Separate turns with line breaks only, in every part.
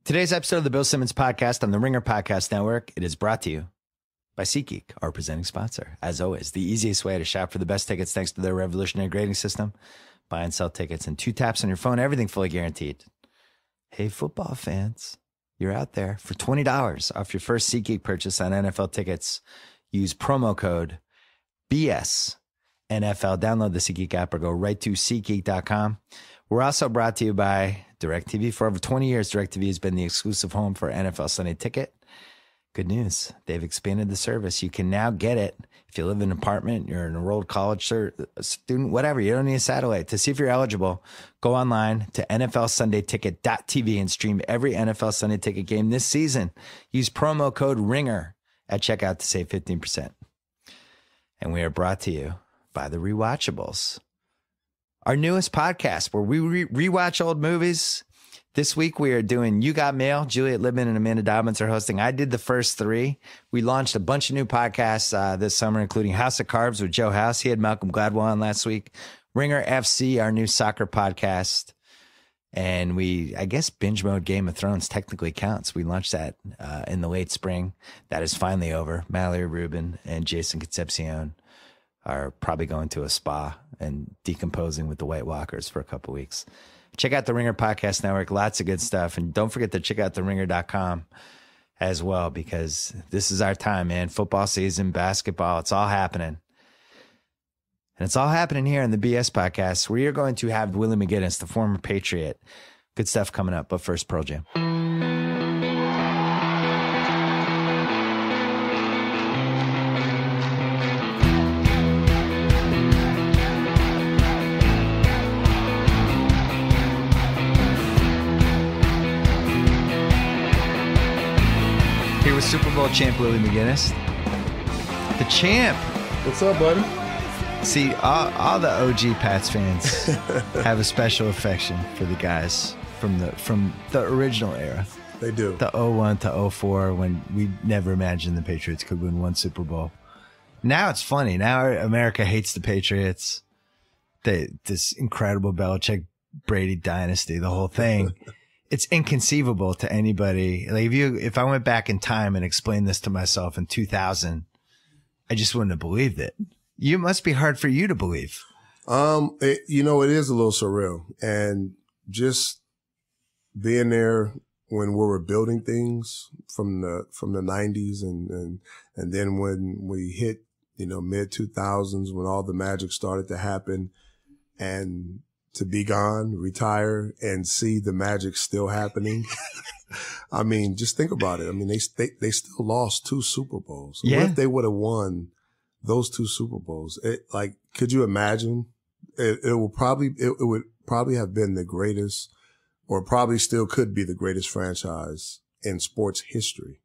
Today's episode of the Bill Simmons Podcast on the Ringer Podcast Network, it is brought to you by SeatGeek, our presenting sponsor. As always, the easiest way to shop for the best tickets thanks to their revolutionary grading system. Buy and sell tickets in 2 taps on your phone, everything fully guaranteed. Hey, football fans, you're out there. For $20 off your first SeatGeek purchase on NFL tickets, use promo code BSNFL. Download the SeatGeek app or go right to SeatGeek.com. We're also brought to you by DirecTV. For over 20 years, DirecTV has been the exclusive home for NFL Sunday Ticket. Good news. They've expanded the service. You can now get it if you live in an apartment, you're an enrolled college student, whatever. You don't need a satellite. To see if you're eligible, go online to NFLSundayTicket.tv and stream every NFL Sunday Ticket game this season. Use promo code RINGER at checkout to save 15%. And we are brought to you by The Rewatchables, our newest podcast where we rewatch old movies. This week we are doing You Got Mail. Juliet Libman and Amanda Dobbins are hosting. I did the first 3. We launched a bunch of new podcasts this summer, including House of Carbs with Joe House. He had Malcolm Gladwell on last week. Ringer FC, our new soccer podcast. And I guess binge mode Game of Thrones technically counts. We launched that in the late spring. That is finally over. Mallory Rubin and Jason Concepcion are probably going to a spa and decomposing with the White Walkers for a couple weeks. Check out the Ringer Podcast Network. Lots of good stuff. And don't forget to check out theringer.com as well, because this is our time, man. Football season, basketball, it's all happening. And it's all happening here in the BS Podcast, where you're going to have Willie McGinnis, the former Patriot. Good stuff coming up. But first, Pearl Jam. Here with Super Bowl champ Willie McGinnis. The champ.
What's up, buddy?
See, all the OG Pats fans have a special affection for the guys from the original era.
They do.
The 01 to 04, when we never imagined the Patriots could win one Super Bowl. Now it's funny. Now America hates the Patriots. This incredible Belichick Brady dynasty, the whole thing. It's inconceivable to anybody. Like if I went back in time and explained this to myself in 2000, I just wouldn't have believed it. You must be hard for you to believe.
It is a little surreal, and just being there when we were building things from the 90s, and then when we hit mid 2000s, when all the magic started to happen, and to be gone, retire, and see the magic still happening. I mean, just think about it. I mean, they still lost 2 Super Bowls.
Yeah.
What if they would have won those 2 Super Bowls? Could you imagine? It would probably have been the greatest, or probably still could be the greatest franchise in sports history.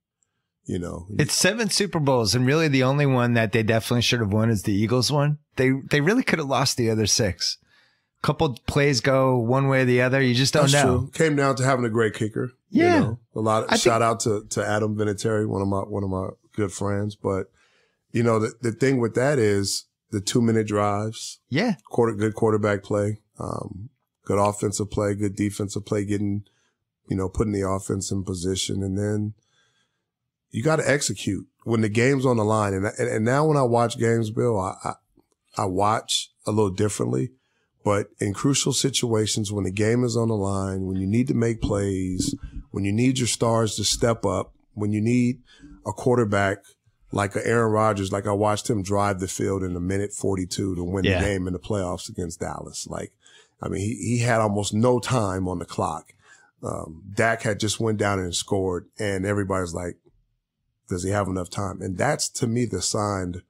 It's 7 Super Bowls, and really the only one that they definitely should have won is the Eagles one. They really could have lost the other 6. Couple plays go one way or the other. You just don't know.
True. Came down to having a great kicker.
Yeah.
Shout out to Adam Vinatieri, one of my good friends. But, the thing with that is the 2-minute drives.
Yeah.
Good quarterback play. Good offensive play, good defensive play, getting, putting the offense in position. And then you got to execute when the game's on the line. And now when I watch games, Bill, I watch a little differently. But in crucial situations, when the game is on the line, when you need to make plays, when you need your stars to step up, when you need a quarterback like a Aaron Rodgers, like I watched him drive the field in a minute 42 to win the game in the playoffs against Dallas. He had almost no time on the clock. Dak had just went down and scored, and everybody's like, does he have enough time? And that's, to me, the sign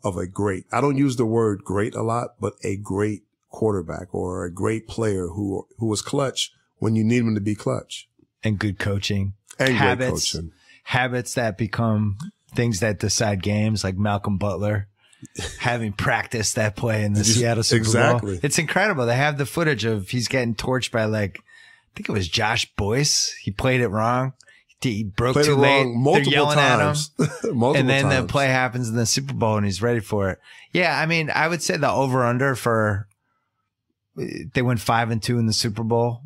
of a great, I don't use the word great a lot, but a great quarterback or a great player who was clutch when you need him to be clutch.
And good coaching.
And great coaching.
Habits that become things that decide games, like Malcolm Butler having practiced that play in the Seattle Super Bowl. It's incredible. They have the footage of he's getting torched by I think it was Josh Boyce. He played it wrong. He broke too late. They're yelling
times.
at him. And then the play happens in the Super Bowl and he's ready for it. Yeah, I mean, I would say the over-under for they went 5-2 in the Super Bowl.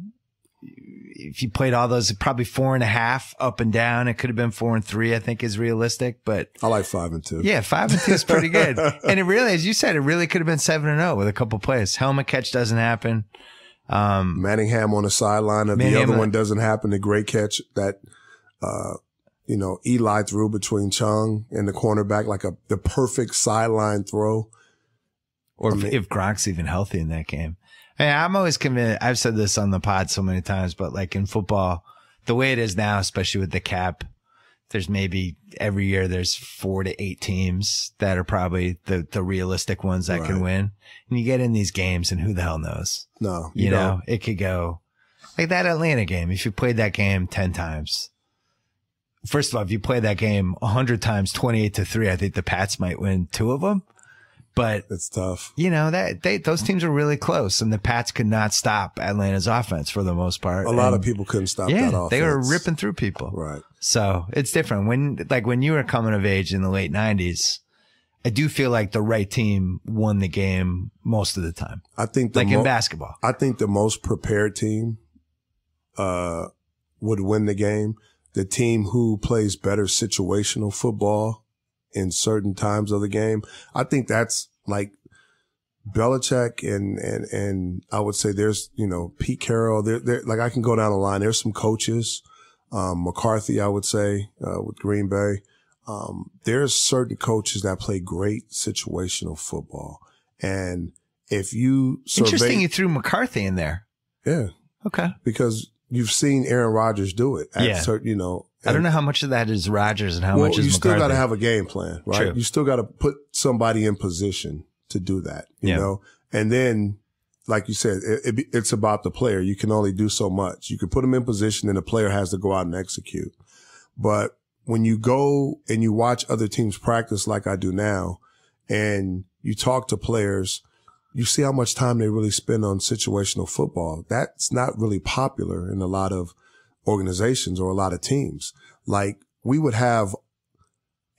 if you played all those, probably 4.5 up and down. It could have been 4-3, I think is realistic, but
I like 5-2.
Yeah, 5-2 is pretty good. And it really, as you said, it really could have been 7-0 with a couple plays. Helmet catch doesn't happen.
Manningham on the sideline. If the other one doesn't happen, the great catch that, Eli threw between Chung and the cornerback, like the perfect sideline throw.
Or if Gronk's even healthy in that game. I'm always convinced, I've said this on the pod so many times, but like in football, the way it is now, especially with the cap, there's maybe every year there's 4 to 8 teams that are probably the realistic ones that can win. And you get in these games and who the hell knows?
No,
you know, it could go like that Atlanta game. If you played that game 10 times, first of all, if you played that game 100 times, 28-3, I think the Pats might win 2 of them. But
it's tough.
You know, those teams are really close, and the Pats could not stop Atlanta's offense for the most part.
A lot of people couldn't stop that offense.
They were ripping through people.
Right.
So it's different. When you were coming of age in the late 90s, I do feel like the right team won the game most of the time.
I think
in basketball.
I think the most prepared team would win the game. The team who plays better situational football in certain times of the game. I think that's like Belichick and I would say there's, Pete Carroll. There, like I can go down the line. There's some coaches, McCarthy, I would say, with Green Bay. There's certain coaches that play great situational football. And if you
Interesting you threw McCarthy in there.
Yeah.
Okay.
Because you've seen Aaron Rodgers do it at certain,
I don't know how much of that is Rodgers and how much is
you still
McCarthy.
got to have a game plan, right?
True.
You still got to put somebody in position to do that, you know? And then, like you said, it's about the player. You can only do so much. You can put them in position and the player has to go out and execute. But when you go and you watch other teams practice like I do now and you talk to players, you see how much time they really spend on situational football. That's not really popular in a lot of organizations or a lot of teams. Like we would have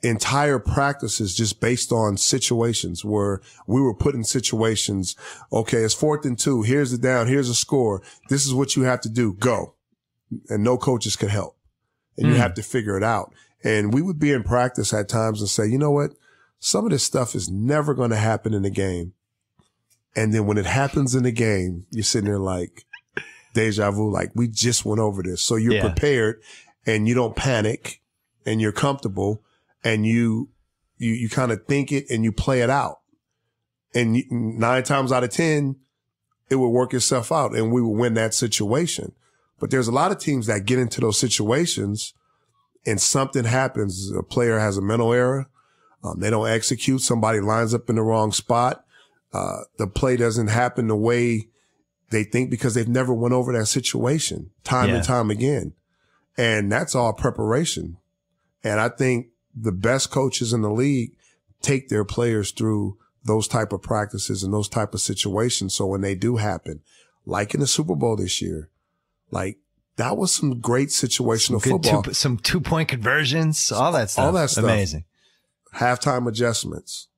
entire practices just based on situations where we were put in situations. Okay, it's 4th and 2. Here's the down. Here's a score. This is what you have to do. Go. And no coaches could help. And you have to figure it out. And we would be in practice at times and say, you know what? Some of this stuff is never going to happen in the game. And then when it happens in the game, you're sitting there like, deja vu, like we just went over this. So you're prepared and you don't panic and you're comfortable and you kind of think it and you play it out. And 9 times out of 10, it would work itself out and we would win that situation. But there's a lot of teams that get into those situations and something happens. A player has a mental error. They don't execute. Somebody lines up in the wrong spot. The play doesn't happen the way they think because they've never went over that situation time and time again. And that's all preparation. And I think the best coaches in the league take their players through those type of practices and those type of situations. So when they do happen, like in the Super Bowl this year, like that was some great situational football.
Some 2-point conversions, all that stuff.
All that stuff.
Amazing.
Halftime adjustments.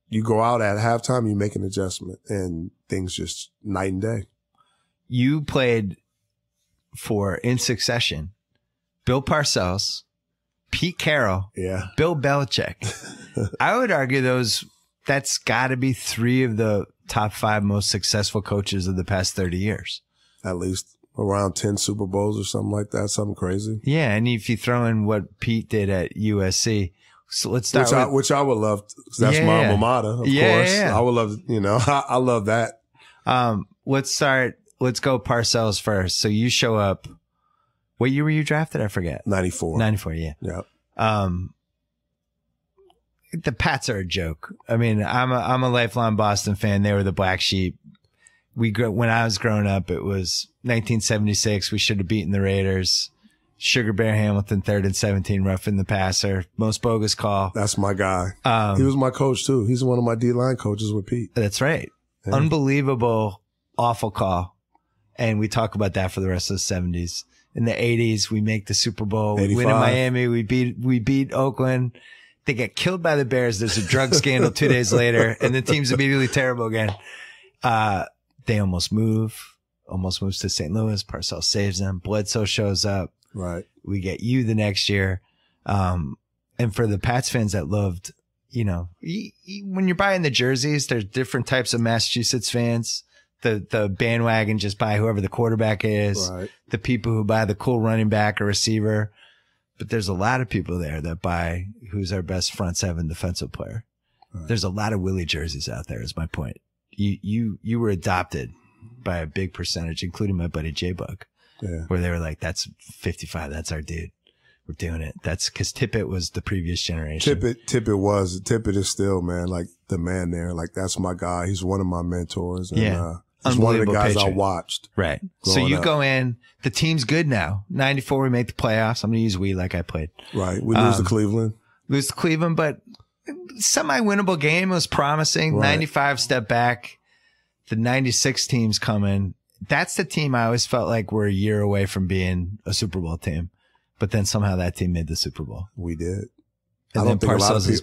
You go out at halftime, you make an adjustment and things just night and day.
You played for, in succession, Bill Parcells, Pete Carroll, Bill Belichick. I would argue that's got to be 3 of the top 5 most successful coaches of the past 30 years.
At least around 10 Super Bowls or something like that, something crazy.
Yeah, and if you throw in what Pete did at USC, so let's start
which I would love. That's my alma mater, of course.
Yeah.
I would love, I love that.
Let's go Parcells first. So you show up. What year were you drafted? I forget.
94.
94, yeah.
Yeah.
The Pats are a joke. I mean, I'm a lifelong Boston fan. They were the black sheep. When I was growing up, it was 1976. We should have beaten the Raiders. Sugar Bear Hamilton, 3rd and 17, roughing the passer. Most bogus call.
That's my guy. He was my coach too. He's one of my D-line coaches with Pete.
That's right. Yeah. Unbelievable, awful call. And we talk about that for the rest of the 70s. In the 80s, we make the Super Bowl.
85.
We win in Miami. We beat Oakland. They get killed by the Bears. There's a drug scandal 2 days later, and the team's immediately terrible again. They almost move. almost moves to St. Louis. Parcells saves him. Bledsoe shows up.
Right.
We get you the next year. And for the Pats fans that loved, you know, when you're buying the jerseys, there's different types of Massachusetts fans. The bandwagon just buy whoever the quarterback is.
Right.
The people who buy the cool running back or receiver. But there's a lot of people there that buy who's our best front seven defensive player. Right. There's a lot of Willie jerseys out there is my point. You were adopted by a big percentage, including my buddy J-Bug, where they were like, that's 55. That's our dude. We're doing it. That's because Tippett was the previous generation.
Tippett is still, man, like the man there. Like that's my guy. He's one of my mentors. And, he's one of the guys I watched.
Right. So you go in, the team's good now. 94, we make the playoffs. I'm going to use we like I played.
Right. We lose to Cleveland.
But semi-winnable game. It was promising. Right. 95 step back. The 96 team's coming. That's the team I always felt like we're a year away from being a Super Bowl team. But then somehow that team made the Super Bowl.
We did.
And
I don't think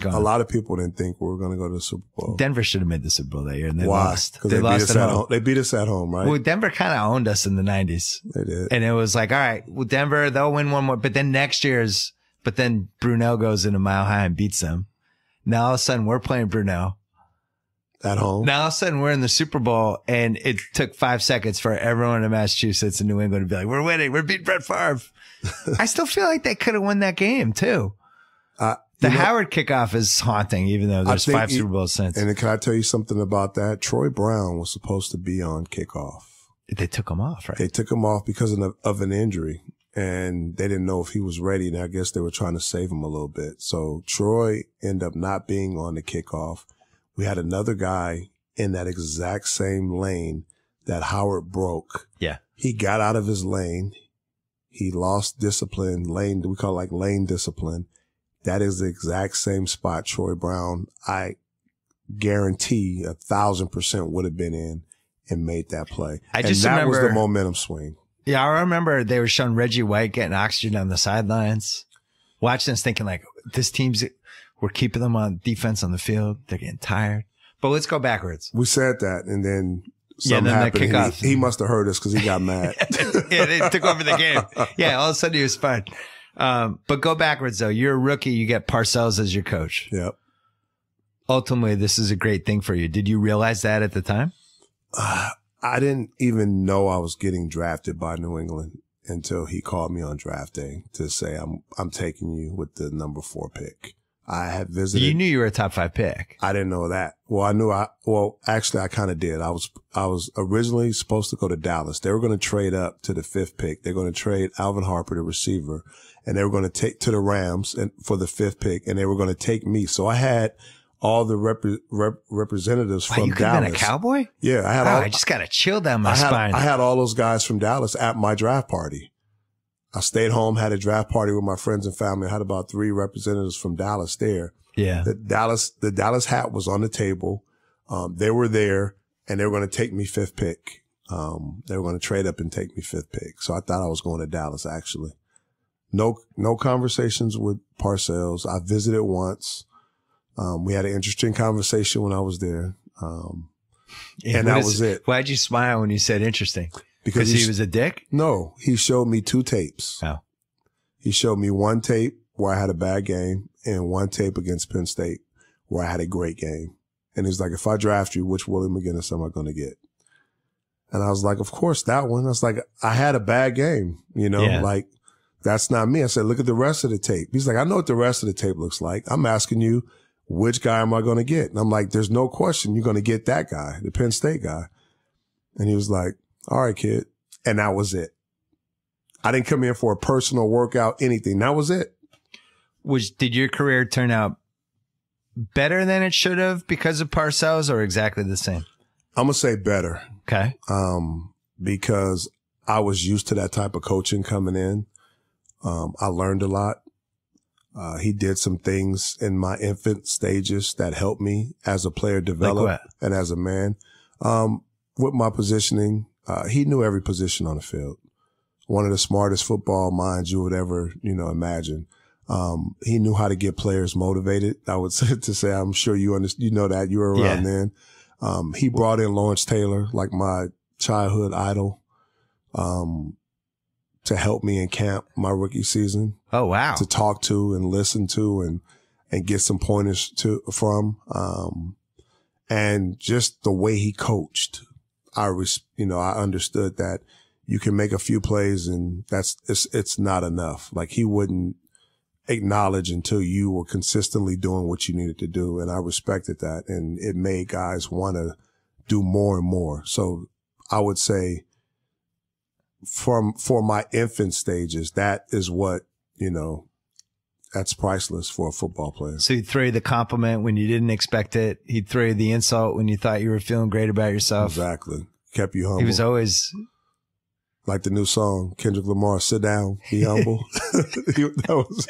a
lot of people didn't think we were going to go to the Super Bowl.
Denver should have made the Super Bowl that year, and they lost.
Because they lost at home. They beat us at home, right?
Well, Denver kind of owned us in the 90s.
They did.
And it was like, all right, well, Denver, they'll win one more. But then then Brunel goes into Mile High and beats them. Now all of a sudden we're playing Brunel.
At home.
Now all of a sudden we're in the Super Bowl, and it took 5 seconds for everyone in Massachusetts and New England to be like, we're winning. We're beating Brett Favre. I still feel like they could have won that game too. The Howard kickoff is haunting, even though there's 5 Super Bowls since.
And can I tell you something about that? Troy Brown was supposed to be on kickoff.
They took him off, right?
They took him off because of an injury, and they didn't know if he was ready. And I guess they were trying to save him a little bit. So Troy ended up not being on the kickoff. We had another guy in that exact same lane that Howard broke.
Yeah.
He got out of his lane. He lost discipline, we call it like lane discipline. That is the exact same spot Troy Brown, I guarantee 1,000% would have been in and made that play. That was the momentum swing.
Yeah, I remember they were showing Reggie White getting oxygen on the sidelines. Watching this thinking like, we're keeping them on defense on the field. They're getting tired. But let's go backwards.
We said that, and then something happened. He must have heard us because he got mad.
Yeah, they took over the game. Yeah, all of a sudden he was fine. But go backwards though. You're a rookie. You get Parcells as your coach.
Yep.
Ultimately, this is a great thing for you. Did you realize that at the time?
I didn't even know I was getting drafted by New England until he called me on draft day to say, I'm taking you with the number 4 pick. I had visited.
You knew you were a top 5 pick.
I didn't know that. Actually I kind of did. I was originally supposed to go to Dallas. They were going to trade up to the 5th pick. They're going to trade Alvin Harper, the receiver, and they were going to take to the Rams and for the 5th pick, and they were going to take me. So I had all the representatives from
you could
Dallas.
Have been a Cowboy?
Yeah.
I just got to chill down my spine.
I had all those guys from Dallas at my draft party. I stayed home, had a draft party with my friends and family. I had about 3 representatives from Dallas there.
Yeah.
The Dallas hat was on the table. They were there, and they were going to take me 5th pick. They were going to trade up and take me 5th pick. So I thought I was going to Dallas, actually. No conversations with Parcells. I visited once. We had an interesting conversation when I was there. And that was it.
Why'd you smile when you said interesting?
Because
he was a dick?
No, he showed me 2 tapes.
Oh.
He showed me 1 tape where I had a bad game and 1 tape against Penn State where I had a great game. And he's like, if I draft you, which Willie McGinnis am I going to get? And I was like, of course, that one. I was like, I had a bad game, like that's not me. I said, look at the rest of the tape. He's like, I know what the rest of the tape looks like. I'm asking you, which guy am I going to get? And I'm like, there's no question you're going to get that guy, the Penn State guy. And he was like, all right, kid. And that was it. I didn't come in for a personal workout, anything. That was it.
Did your career turn out better than it should have because of Parcells, or exactly the same?
I'm going to say better.
Okay.
Because I was used to that type of coaching coming in. I learned a lot. He did some things in my infant stages that helped me as a player develop and as a man. With my positioning, he knew every position on the field. One of the smartest football minds you would ever, imagine. He knew how to get players motivated. I would say I'm sure you know that you were around then. He brought in Lawrence Taylor, like my childhood idol. to help me in camp my rookie season.
Oh, wow.
To talk to and listen to and get some pointers from. And just the way he coached, I understood that you can make a few plays and it's not enough. Like he wouldn't acknowledge until you were consistently doing what you needed to do. And I respected that. And it made guys want to do more and more. So I would say for my infant stages, that is what, that's priceless for a football player.
So he'd throw you the compliment when you didn't expect it. He'd throw you the insult when you thought you were feeling great about yourself.
Exactly. Kept you humble.
He was always
like the new song, Kendrick Lamar, "Sit Down, Be Humble." That was,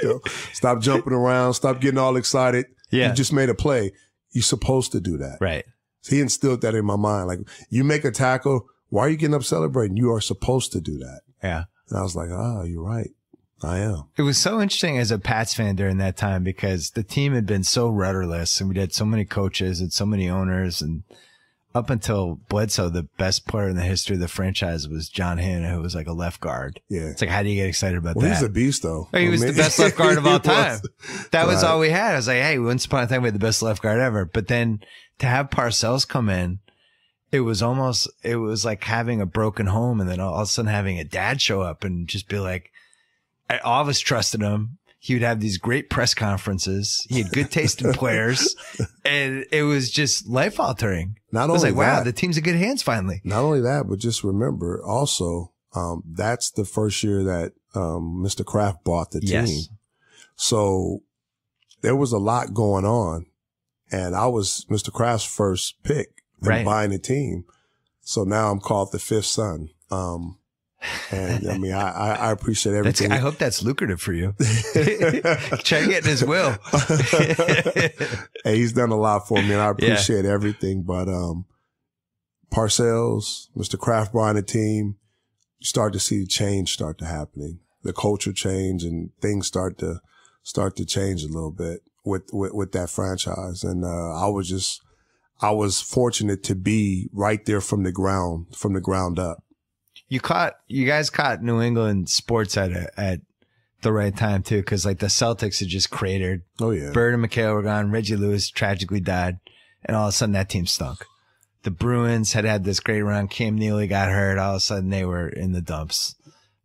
stop jumping around, stop getting all excited.
Yeah.
You just made a play. You're supposed to do that.
Right.
So he instilled that in my mind. Like, you make a tackle, why are you getting up celebrating? You are supposed to do that.
Yeah.
And I was like, you're right. I am.
It was so interesting as a Pats fan during that time because the team had been so rudderless and we had so many coaches and so many owners, and up until Bledsoe, the best player in the history of the franchise was John Hannah, who was like a left guard.
Yeah.
It's like, how do you get excited about that?
He's a beast though.
He was the best left guard of all time. That was
right.
all we had. I was like, hey, once upon a time we had the best left guard ever. But then to have Parcells come in, it was like having a broken home and then all of a sudden having a dad show up and just be like, all of us trusted him. He would have these great press conferences. He had good taste in players, and it was just life altering.
Not
I was
only
like, wow,
that,
the team's in good hands finally.
Not only that, but just remember also, that's the first year that Mr. Kraft bought the team.
Yes.
So there was a lot going on, and I was Mr. Kraft's first pick in buying the team. So now I'm called the fifth son. And I mean, I appreciate everything.
I hope that's lucrative for you. Check it in his will.
Hey, he's done a lot for me and I appreciate everything. But, Parcells, Mr. Kraft buying the team, you start to see the change start to happening, the culture change and things start to change a little bit with that franchise. And, I was fortunate to be right there from the ground up.
You guys caught New England sports at the right time too, because like the Celtics had just cratered.
Oh yeah.
Bird and McHale were gone. Reggie Lewis tragically died, and all of a sudden that team stunk. The Bruins had this great run. Cam Neely got hurt. All of a sudden they were in the dumps.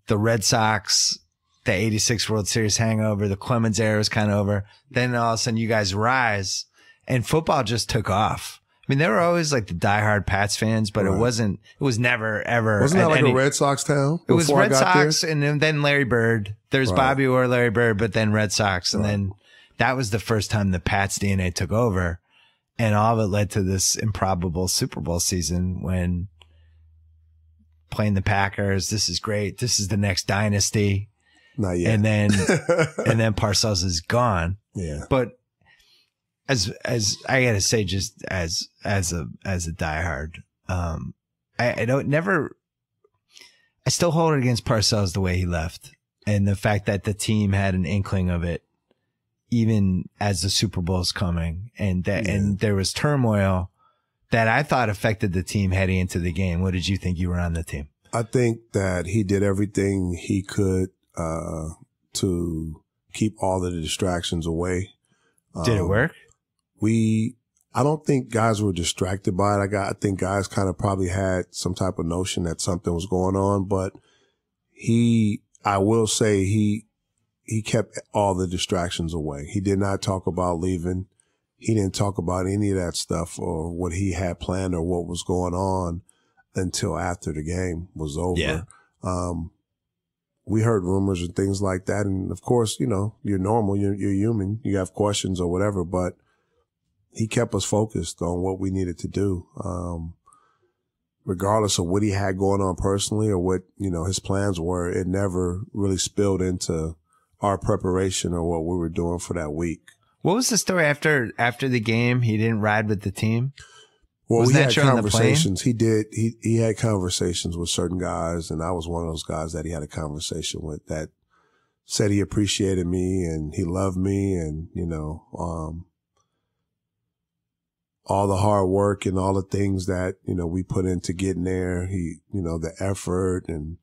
The Red Sox, the '86 World Series hangover. The Clemens era was kind of over. Then all of a sudden you guys rise, and football just took off. I mean, they were always like the diehard Pats fans, but it was never, ever.
Wasn't that like a Red Sox town?
It was Red Sox and then Larry Bird. There's Bobby Orr, Larry Bird, but then Red Sox. And then that was the first time the Pats DNA took over. And all of it led to this improbable Super Bowl season when playing the Packers. This is great. This is the next dynasty.
Not yet.
And then Parcells is gone.
Yeah.
But as I gotta say, just as a diehard, I still hold it against Parcells the way he left and the fact that the team had an inkling of it, even as the Super Bowl's coming, and there was turmoil that I thought affected the team heading into the game. What did you think? You were on the team.
I think that he did everything he could to keep all of the distractions away.
Did it work?
I don't think guys were distracted by it. I think guys kind of probably had some type of notion that something was going on, but I will say he kept all the distractions away. He did not talk about leaving. He didn't talk about any of that stuff or what he had planned or what was going on until after the game was over.
Yeah.
We heard rumors and things like that. And of course, you're normal. You're human. You have questions or whatever, but he kept us focused on what we needed to do. Regardless of what he had going on personally or what, his plans were, it never really spilled into our preparation or what we were doing for that week.
What was the story after the game? He didn't ride with the team?
Well, we had conversations. He did. He had conversations with certain guys, and I was one of those guys that he had a conversation with that said he appreciated me and he loved me and, all the hard work and all the things that, we put into getting there. The effort and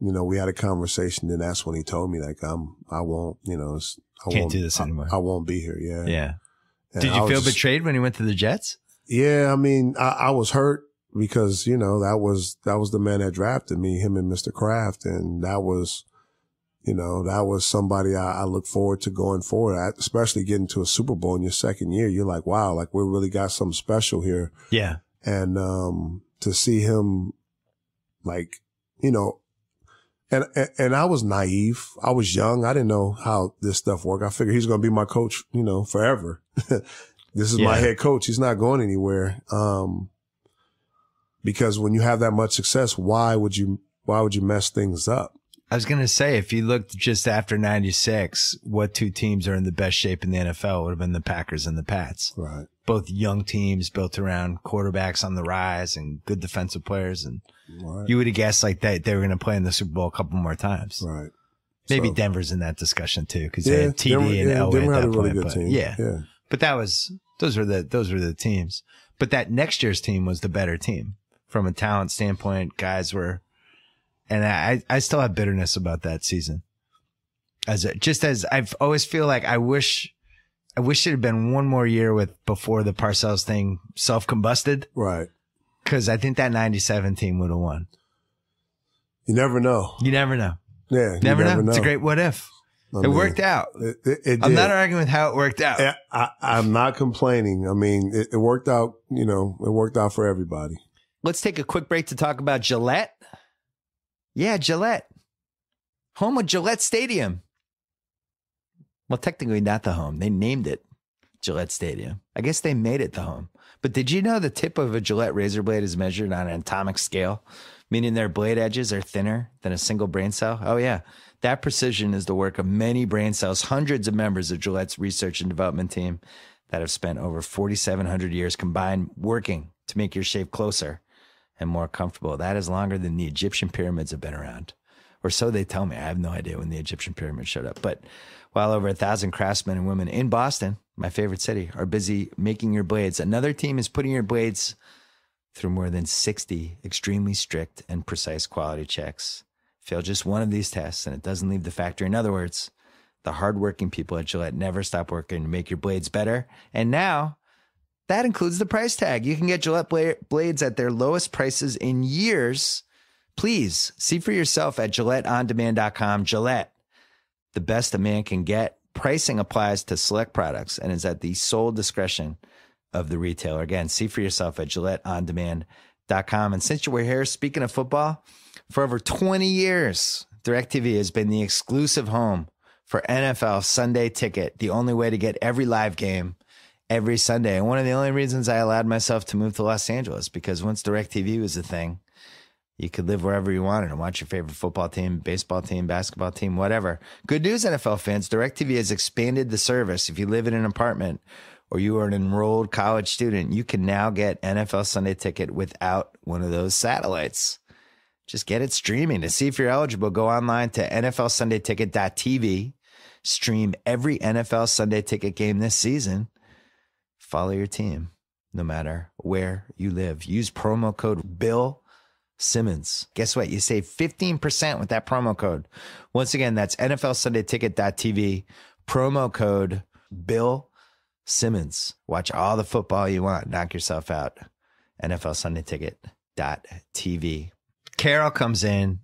we had a conversation, and that's when he told me, like, I won't,
Can't do this anymore.
I won't be here. Yeah.
Yeah.
And
Did you feel betrayed when he went to the Jets?
Yeah. I mean, I was hurt because, that was the man that drafted me, him and Mr. Kraft. And that was somebody I look forward to going forward, especially getting to a Super Bowl in your second year. You're like, wow, like we really got something special here.
Yeah.
And, to see him, like, and I was naive. I was young. I didn't know how this stuff worked. I figured he's going to be my coach, forever. This is my head coach. He's not going anywhere. Because when you have that much success, why would you mess things up?
I was going to say, if you looked just after 96, what two teams are in the best shape in the NFL would have been the Packers and the Pats.
Right.
Both young teams built around quarterbacks on the rise and good defensive players. And you would have guessed like that they were going to play in the Super Bowl a couple more times.
Right.
Maybe Denver's in that discussion too, because they had TD and Elway
Denver
at
had
that
a really
point.
good team.
Yeah. But those were the teams. But that next year's team was the better team from a talent standpoint. Guys were, and I still have bitterness about that season. As I've always feel like I wish it had been one more year before the Parcells thing self-combusted.
Right.
Cause I think that 97 team would have won.
You never know.
You never know.
Yeah.
Never know. It's a great what if. It worked out. I'm not arguing with how it worked out.
I'm not complaining. I mean, it worked out, it worked out for everybody.
Let's take a quick break to talk about Gillette. Yeah, Gillette. Home of Gillette Stadium. Well, technically not the home. They named it Gillette Stadium. I guess they made it the home. But did you know the tip of a Gillette razor blade is measured on an atomic scale, meaning their blade edges are thinner than a single brain cell? Oh, yeah. That precision is the work of many brain cells, hundreds of members of Gillette's research and development team that have spent over 4,700 years combined working to make your shave closer and more comfortable. That is longer than the Egyptian pyramids have been around. Or so they tell me. I have no idea when the Egyptian pyramids showed up. But while over 1,000 craftsmen and women in Boston, my favorite city, are busy making your blades, another team is putting your blades through more than 60 extremely strict and precise quality checks. Fail just one of these tests and it doesn't leave the factory. In other words, the hardworking people at Gillette never stop working to make your blades better. And now that includes the price tag. You can get Gillette blades at their lowest prices in years. Please see for yourself at GilletteOnDemand.com. Gillette, the best a man can get. Pricing applies to select products and is at the sole discretion of the retailer. Again, see for yourself at GilletteOnDemand.com. And since you were here, speaking of football, for over 20 years, DirecTV has been the exclusive home for NFL Sunday Ticket, the only way to get every live game every Sunday. And one of the only reasons I allowed myself to move to Los Angeles, because once DirecTV was a thing, you could live wherever you wanted and watch your favorite football team, baseball team, basketball team, whatever. Good news, NFL fans. DirecTV has expanded the service. If you live in an apartment or you are an enrolled college student, you can now get NFL Sunday Ticket without one of those satellites. Just get it streaming. To see if you're eligible, go online to NFLSundayTicket.tv. Stream every NFL Sunday Ticket game this season. Follow your team, no matter where you live. Use promo code Bill Simmons. Guess what? You save 15% with that promo code. Once again, that's NFLSundayTicket.tv. Promo code Bill Simmons. Watch all the football you want. Knock yourself out. NFLSundayTicket.tv. Carroll comes in.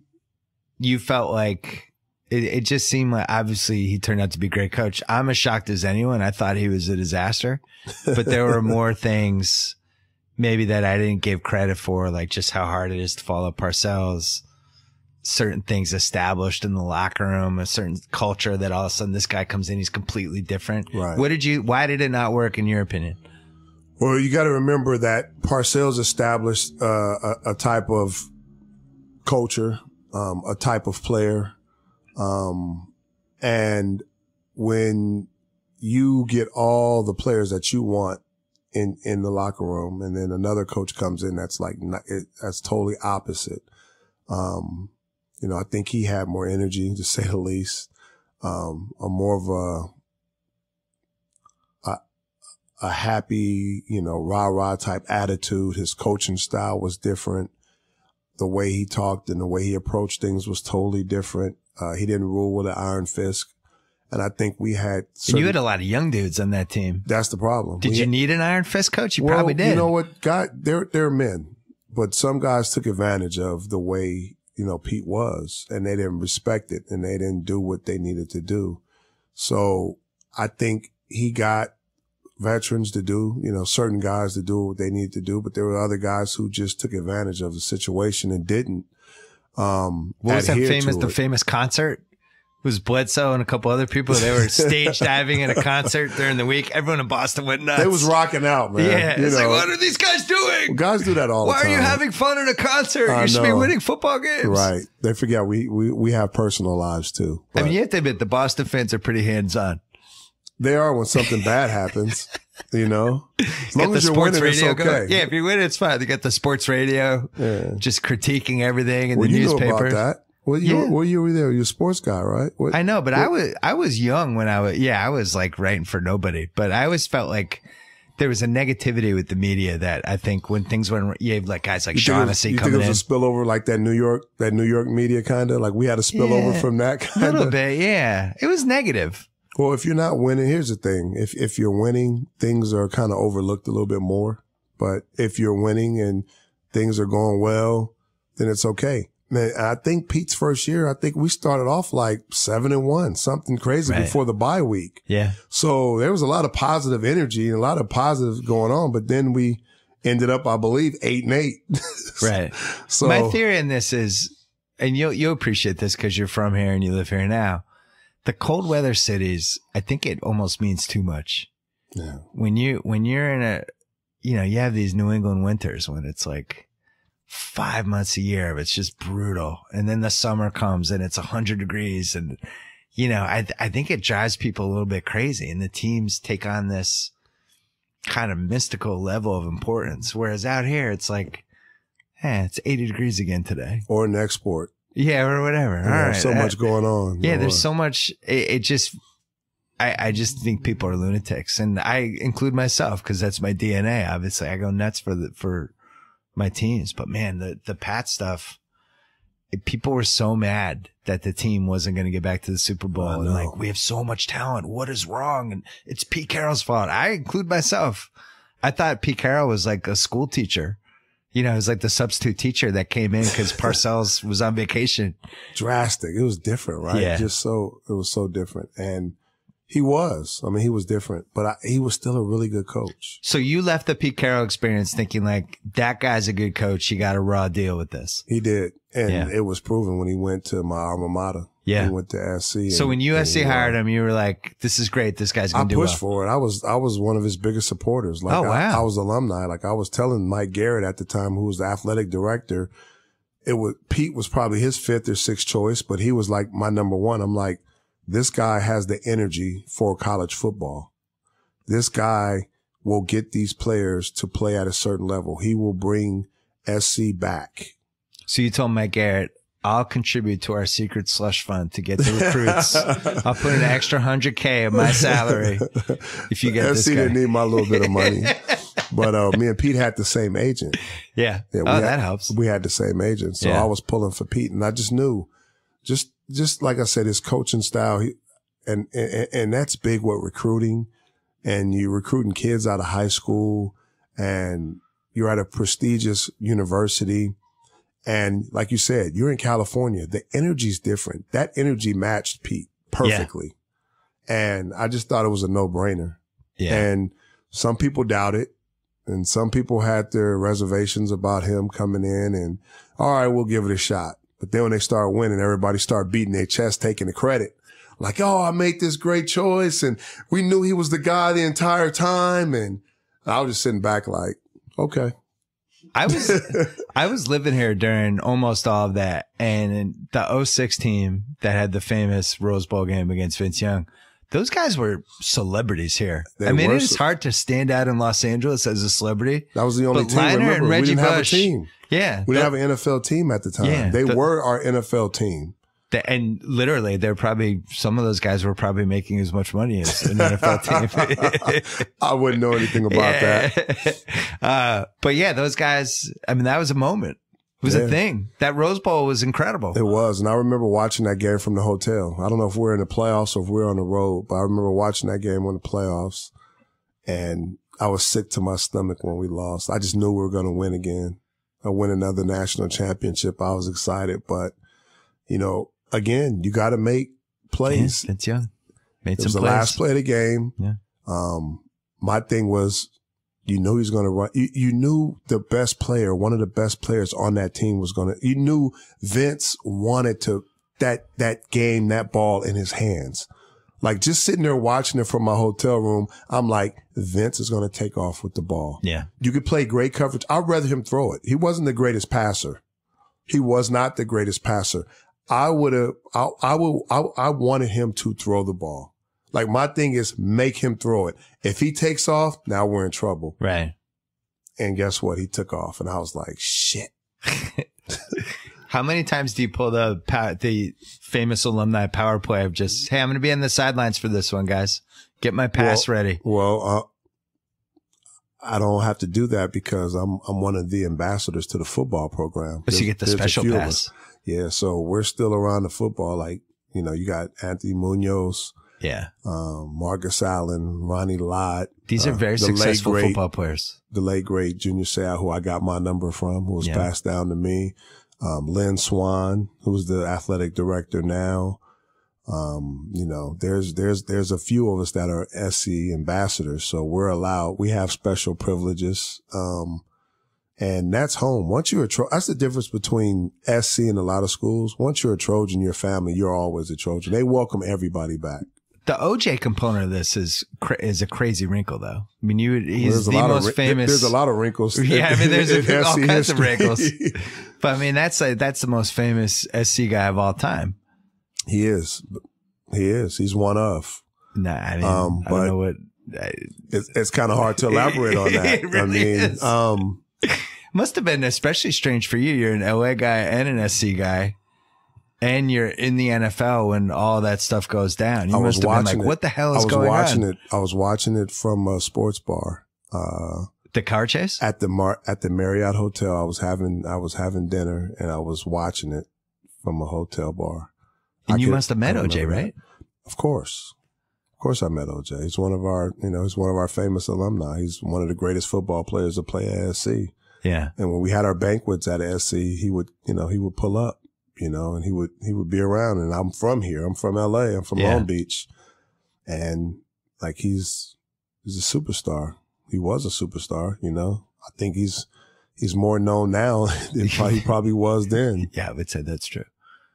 You felt like it just seemed like, obviously he turned out to be a great coach. I'm as shocked as anyone. I thought he was a disaster, but there were more things maybe that I didn't give credit for, like just how hard it is to follow Parcells, certain things established in the locker room, a certain culture that all of a sudden this guy comes in, he's completely different.
Right.
Why did it not work in your opinion?
Well, you got to remember that Parcells established a type of culture, a type of player. And when you get all the players that you want in the locker room, and then another coach comes in that's like, that's totally opposite. I think he had more energy, to say the least, more of a happy, rah-rah type attitude. His coaching style was different. the way he talked and the way he approached things was totally different. He didn't rule with an iron fist. And I think we had
and you had a lot of young dudes on that team.
That's the problem.
Did you need an iron fist coach? You probably did.
You know what? They're men, but some guys took advantage of the way, Pete was, and they didn't respect it and they didn't do what they needed to do. So I think he got veterans to do, certain guys to do what they needed to do, but there were other guys who just took advantage of the situation and didn't.
What was the famous concert? It was Bledsoe and a couple other people. They were stage diving in a concert during the week. Everyone in Boston went nuts.
They was rocking out, man.
Yeah. It's like, what are these guys doing?
Well, guys do that all the time.
Why are you having fun at a concert? You should be winning football games.
Right. They forget we have personal lives too.
I mean, you have to admit the Boston fans are pretty hands-on.
They are when something bad happens, As long as you're winning, it's okay.
Going. Yeah, if you win, it's fine. They got the sports radio, just critiquing everything in the newspaper.
You know about that. Well, you were there. You're a sports guy, right?
I know, but I was young when I was like writing for nobody, but I always felt like there was a negativity with the media that I think when things went, you have like guys like Shaughnessy coming in.
You think it was a spillover like that New York media kind of like we had a spillover from that kind of?
A little bit, yeah. It was negative.
Well, if you're not winning, here's the thing. If you're winning, things are kind of overlooked a little bit more. But if you're winning and things are going well, then it's okay. Man, I think Pete's first year, I think we started off like 7-1, something crazy before the bye week.
Yeah.
So there was a lot of positive energy and a lot of positive going on, but then we ended up, I believe, 8-8.
Right.
So
my theory in this is, and you'll appreciate this because you're from here and you live here now. The cold weather cities, I think it almost means too much.
Yeah.
When you're in you have these New England winters when it's like 5 months a year, it's just brutal. And then the summer comes and it's 100 degrees. And, I think it drives people a little bit crazy and the teams take on this kind of mystical level of importance. Whereas out here, it's like, it's 80 degrees again today.
Or an export.
Yeah, or whatever. All right.
So much going on.
Yeah, there's so much. I just think people are lunatics, and I include myself because that's my DNA. Obviously, I go nuts for my teams. But man, the Pat stuff, people were so mad that the team wasn't going to get back to the Super Bowl. And like, we have so much talent. What is wrong? And it's Pete Carroll's fault. I include myself. I thought Pete Carroll was like a school teacher. It was like the substitute teacher that came in because Parcells was on vacation.
Drastic. It was different, right?
Yeah.
It was so different. And he was different, but he was still a really good coach.
So you left the Pete Carroll experience thinking like, that guy's a good coach. He got a raw deal with this.
He did. And it was proven when he went to my alma mater.
Yeah.
He went to SC.
So when USC hired him, you were like, this is great. This guy's going to do well.
I pushed for it. I was one of his biggest supporters. Like,
oh, wow.
I was alumni. Like I was telling Mike Garrett at the time, who was the athletic director, Pete was probably his 5th or 6th choice, but he was like my number 1. I'm like, this guy has the energy for college football. This guy will get these players to play at a certain level. He will bring SC back.
So you told Mike Garrett, I'll contribute to our secret slush fund to get the recruits. I'll put an extra $100K of my salary if you get this guy.
SC didn't need my little bit of money. But me and Pete had the same agent.
Yeah. That helps.
We had the same agent. So I was pulling for Pete, and I just knew, just like I said, his coaching style, and that's big with recruiting. And you're recruiting kids out of high school, and you're at a prestigious university. And like you said, you're in California. The energy's different. That energy matched Pete perfectly. Yeah. And I just thought it was a no-brainer. Yeah. And some people doubt it. And some people had their reservations about him coming in and, all right, we'll give it a shot. But then when they start winning, everybody start beating their chest, taking the credit. Like, oh, I made this great choice. And we knew he was the guy the entire time. And I was just sitting back like, okay.
I was living here during almost all of that. And in the 06 team that had the famous Rose Bowl game against Vince Young, those guys were celebrities here. I mean, it is hard to stand out in Los Angeles as a celebrity.
That was the only team. Remember, we didn't have a team.
Yeah.
We didn't have an NFL team at the time. Yeah, they were our NFL team.
And literally, they're probably, some of those guys were probably making as much money as an NFL team.
I wouldn't know anything about that.
But yeah, those guys, I mean, that was a moment. It was a thing. That Rose Bowl was incredible.
It was. And I remember watching that game from the hotel. I don't know if we're in the playoffs or if we're on the road, but I remember watching that game on the playoffs. And I was sick to my stomach when we lost. I just knew we were going to win again. I win another national championship. I was excited. But, you know, again, you got to make plays.
Yeah, it's young. Made
it
some
was the
plays.
last play of the game.
Yeah.
My thing was, you knew he was going to run. You knew the best player, one of the best players on that team was going to, you knew Vince wanted to, that game, that ball in his hands. Like just sitting there watching it from my hotel room, I'm like, Vince is going to take off with the ball.
Yeah.
You could play great coverage. I'd rather him throw it. He wasn't the greatest passer. He was not the greatest passer. I wanted him to throw the ball. Like my thing is make him throw it. If he takes off, now we're in trouble.
Right.
And guess what? He took off and I was like, shit.
How many times do you pull the famous alumni power play of just, hey, I'm going to be on the sidelines for this one, guys. Get my pass ready.
Well, I don't have to do that because I'm one of the ambassadors to the football program.
So you get the special pass.
Yeah. So we're still around the football. Like, you know, you got Anthony Munoz.
Yeah.
Marcus Allen, Ronnie Lott.
These are very successful football players.
The late, great Junior Seau, who I got my number from, who was passed down to me. Lynn Swan, who's the athletic director now. You know, there's a few of us that are SC ambassadors. So we have special privileges. And that's home. Once you're that's the difference between SC and a lot of schools. Once you're a Trojan, your family, you're always a Trojan. They welcome everybody back.
The OJ component of this is a crazy wrinkle, though. I mean, he's the most famous.
There's a lot of wrinkles.
Yeah, I mean, there's all kinds
history.
of wrinkles. But I mean, that's the most famous SC guy of all time.
He is. He's one of.
Nah, I mean, I don't know what.
It's kind of hard to elaborate on that.
It really is. Must have been especially strange for you. You're an LA guy and an SC guy. And you're in the NFL when all that stuff goes down. You must have been like, what the hell is going on?
I was watching it from a sports bar.
The car chase?
At the Marriott Hotel. I was having dinner and I was watching it from a hotel bar.
And you must have met OJ, right?
Of course. Of course I met OJ. He's one of our famous alumni. He's one of the greatest football players to play at SC.
Yeah.
And when we had our banquets at SC, he would pull up. And he would be around, and I'm from here. I'm from LA. I'm from Long Beach. And like, he's a superstar. He was a superstar, I think he's more known now than he probably was then.
Yeah, I would say that's true.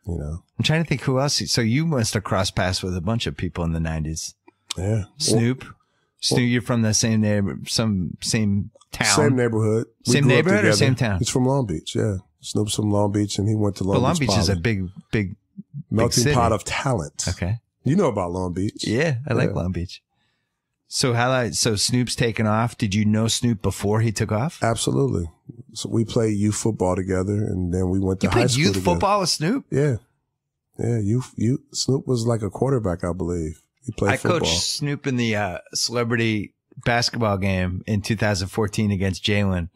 I'm trying to think who else. So you must have crossed paths with a bunch of people in the 90s.
Yeah.
Snoop, you're from the same same town.
Same neighborhood.
Same neighborhood or same town?
He's from Long Beach, yeah. Snoop's from Long Beach, and he went to Long Beach.
Long Beach
Poly.
is a big
melting pot of talent.
Okay,
you know about Long Beach?
Yeah, I like Long Beach. So so Snoop's taken off. Did you know Snoop before he took off?
Absolutely. So we played youth football together, and then we went to high school.
You played youth football with Snoop?
Yeah, yeah. Snoop was like a quarterback, I believe. He played football. I
coached Snoop in the celebrity basketball game in 2014 against Jalen.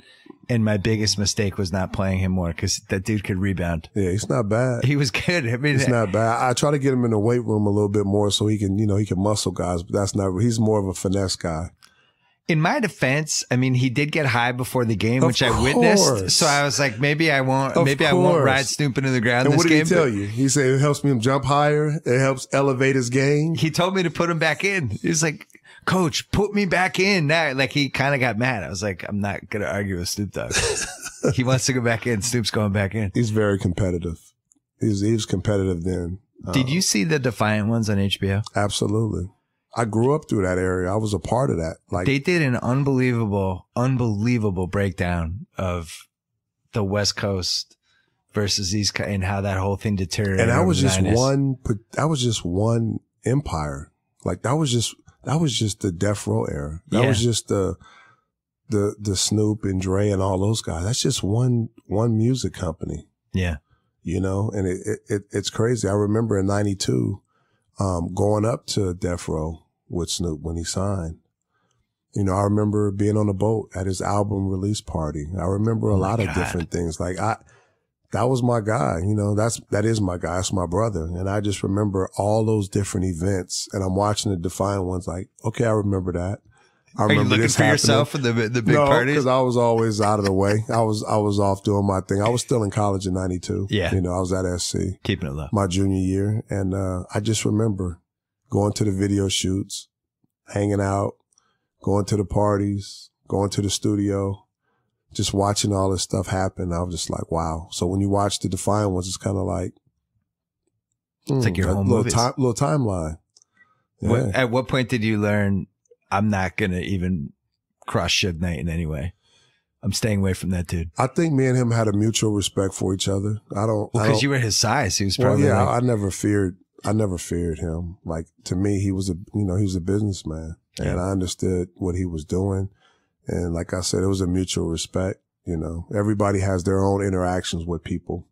And my biggest mistake was not playing him more because that dude could rebound.
Yeah, he's not bad.
He was good. I mean,
he's not bad. I try to get him in the weight room a little bit more so he can muscle guys, but that's not, he's more of a finesse guy.
In my defense, I mean, he did get high before the game, which I witnessed. So I was like, maybe I won't ride Snoop into the ground
and
this game.
What did he tell you? He said it helps me jump higher. It helps elevate his game.
He told me to put him back in. He was like, Coach, put me back in now. Like, he kind of got mad. I was like, I'm not going to argue with Snoop Dogg. He wants to go back in. Snoop's going back in.
He's very competitive. He was competitive then.
Did you see the Defiant Ones on HBO?
Absolutely. I grew up through that area. I was a part of that. Like,
they did an unbelievable breakdown of the West Coast versus East Coast and how that whole thing deteriorated.
And that was just one empire. Like, that was just the Death Row era. That was just the Snoop and Dre and all those guys. That's just one music company.
Yeah.
And it's crazy. I remember in 92, going up to Death Row with Snoop when he signed. I remember being on a boat at his album release party. I remember a lot of different things. Like that was my guy. You know, that is my guy. That's my brother. And I just remember all those different events, and I'm watching the Defiant ones like, okay, I remember that. I remember
Are you looking
this
for
happening.
yourself for the big
No,
parties?
because I was always out of the way. I was off doing my thing. I was still in college in 92.
Yeah.
You know, I was at SC.
Keeping it low.
My junior year. And, I just remember going to the video shoots, hanging out, going to the parties, going to the studio, just watching all this stuff happen. I was just like, wow. So when you watch the Defiant ones, it's kind of like,
it's like your home
little
movies.
little timeline. Yeah.
At what point did you learn, I'm not going to even cross Suge Knight in any way? I'm staying away from that dude.
I think me and him had a mutual respect for each other.
Because you were his size. He was probably
I never feared him. Like, to me, he was a businessman, and I understood what he was doing. And like I said, it was a mutual respect. You know, everybody has their own interactions with people,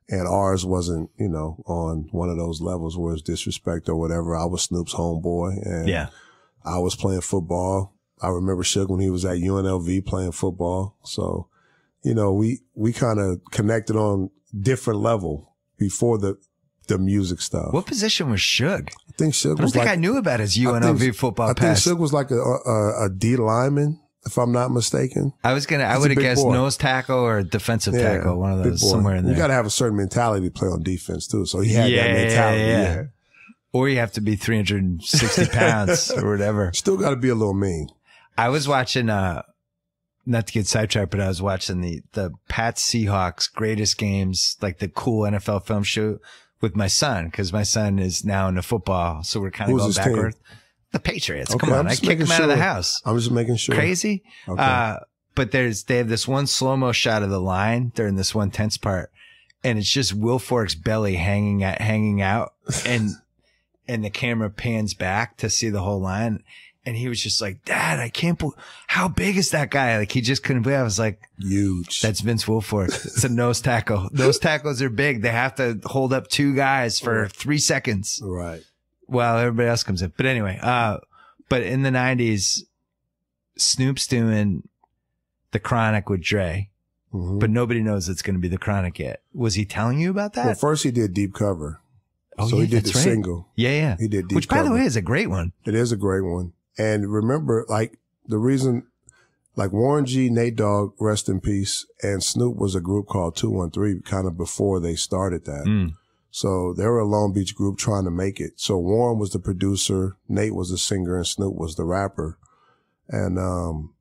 and ours wasn't, you know, on one of those levels where it's disrespect or whatever. I was Snoop's homeboy, and I was playing football. I remember Suge when he was at UNLV playing football. So, you know, we kind of connected on different level before the music stuff.
What position was Suge?
I think Suge
I don't think I knew about his UNLV football pass.
I think Suge was like a D lineman, if I'm not mistaken.
I would have guessed nose tackle or defensive tackle, one of those, somewhere in there.
You got to have a certain mentality to play on defense too. So he had that mentality. Yeah.
Or you have to be 360 pounds or whatever.
Still got to be a little mean.
I was watching, not to get sidetracked, but I was watching the Pats Seahawks greatest games, like the cool NFL film show with my son, because my son is now into football. So we're kind of going backwards. The Patriots. Okay, come on. I kick him out of the house.
I'm just making sure.
Crazy. Okay. But they have this one slow-mo shot of the line during this one tense part, and it's just Will Fork's belly hanging out, and the camera pans back to see the whole line. And he was just like, Dad, I can't believe, how big is that guy? Like, he just couldn't believe it. I was like,
huge.
That's Vince Wilfork. It's a nose tackle. Those tackles are big. They have to hold up two guys for 3 seconds.
Right.
Well, everybody else comes in. But anyway, but in the 90s, Snoop's doing The Chronic with Dre, but nobody knows it's going to be The Chronic yet. Was he telling you about that?
Well, first he did Deep Cover.
Oh,
so
yeah,
he did
the
single.
Yeah.
He did Deep
Which, by
Cover.
the way, is a great one.
It is a great one. And remember, like, the reason, like, Warren G, Nate Dogg, rest in peace, and Snoop was a group called 213 kind of before they started that. So they were a Long Beach group trying to make it. So Warren was the producer, Nate was the singer, and Snoop was the rapper. And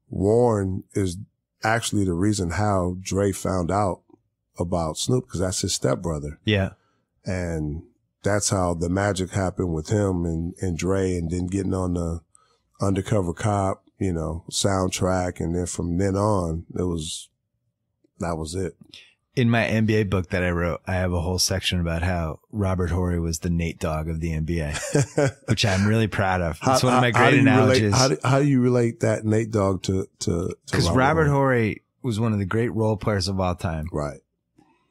Warren is actually the reason how Dre found out about Snoop, because that's his stepbrother.
Yeah.
And that's how the magic happened with him and Dre, and then getting on the Undercover Cop, you know, soundtrack. And then from then on, that was it.
In my NBA book that I wrote, I have a whole section about how Robert Horry was the Nate Dogg of the NBA, which I'm really proud of. It's one of my great analogies.
How do you relate that Nate Dogg to
because Robert Horry was one of the great role players of all time.
Right.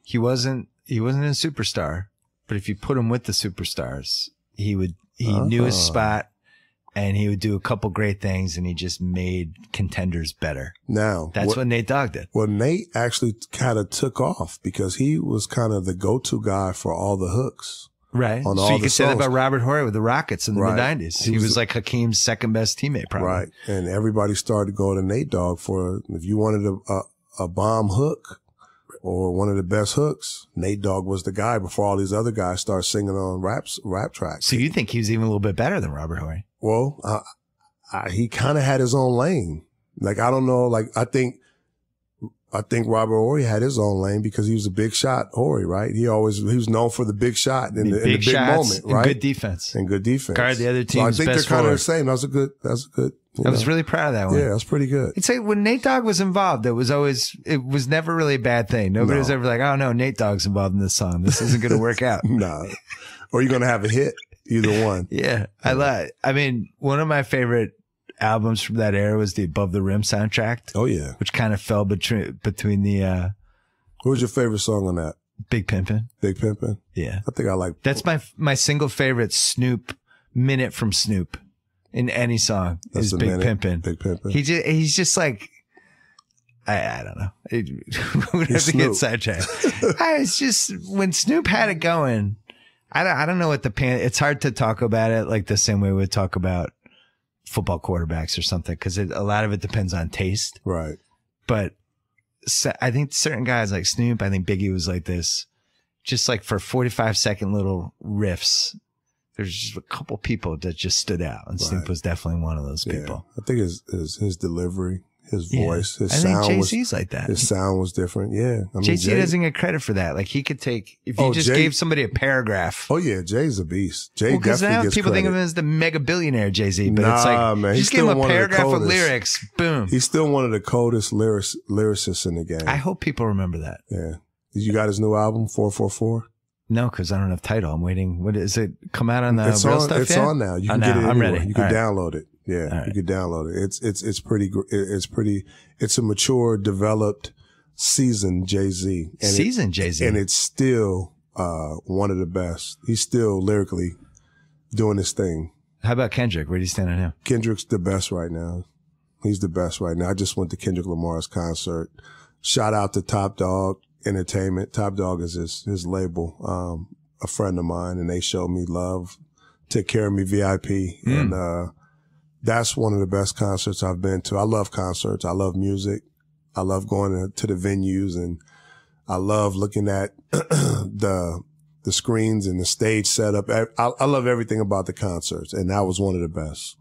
He wasn't a superstar, but if you put him with the superstars, he knew his spot, and he would do a couple great things, and he just made contenders better.
Now,
that's what Nate Dogg did.
Well, Nate actually kind of took off because he was kind of the go-to guy for all the hooks.
Right.
On
so
all
you
the
could say that
songs.
about Robert Horry with the Rockets in the mid-90s. He was like Hakeem's second best teammate, probably.
Right. And everybody started going to Nate Dogg for, if you wanted a bomb hook or one of the best hooks, Nate Dogg was the guy before all these other guys started singing on rap tracks.
So you think he was even a little bit better than Robert Horry?
Well, he kind of had his own lane. Like, I don't know. Like, I think Robert Horry had his own lane because he was a big shot Horry, right? He was known for the big shot in the big moment, right?
And good defense.
And good defense.
Guard the other team's
so I think
best
they're kind of
forward.
the same. That's a good.
I was really proud of that one.
Yeah, that's pretty good.
I'd say when Nate Dogg was involved, it was never really a bad thing. Nobody was ever like, oh no, Nate Dogg's involved in this song. This isn't going to work out.
No. Or you're going to have a hit. Either one.
Yeah. I mean, one of my favorite albums from that era was the Above the Rim soundtrack.
Oh yeah.
Which kind of fell between the,
what was your favorite song on that?
Big Pimpin'.
Big Pimpin'?
Yeah.
I think I like.
That's my single favorite Snoop minute from Snoop in any song is Big Pimpin'.
Big Pimpin'.
He's just like, I don't know. We'd have to get sidetracked. It's just when Snoop had it going, I don't know what it's hard to talk about it like the same way we talk about football quarterbacks or something, because a lot of it depends on taste.
Right.
But I think certain guys like Snoop, I think Biggie was like this, just like for 45-second little riffs. There's just a couple people that just stood out, and Snoop was definitely one of those people.
I think his delivery, his voice, his sound.
I think Jay-Z's like that.
His sound was different. Yeah. I mean,
Jay-Z doesn't get credit for that. Like he could take, if you just gave somebody a paragraph.
Oh yeah, Jay's a beast. Jay definitely
because now
gets
people
credit.
think of him as the mega billionaire Jay-Z, but it's like,
man,
just give him a paragraph of lyrics, boom.
He's still one of the coldest lyricists in the game.
I hope people remember that.
Yeah. You got his new album, 444?
No, because I don't have title. I'm waiting. What is it? Come out on the real stuff
It's
yet?
on now. You can get it anywhere.
I'm ready.
You can download it. Yeah, you can download it. It's a mature, developed, seasoned Jay-Z. And it's still one of the best. He's still lyrically doing his thing.
How about Kendrick? Where do you stand on him?
Kendrick's the best right now. He's the best right now. I just went to Kendrick Lamar's concert. Shout out to Top Dog Entertainment. Top Dog is his label, a friend of mine, and they showed me love, took care of me VIP. And, that's one of the best concerts I've been to. I love concerts. I love music. I love going to the venues, and I love looking at the screens and the stage setup. I love everything about the concerts, and that was one of the best.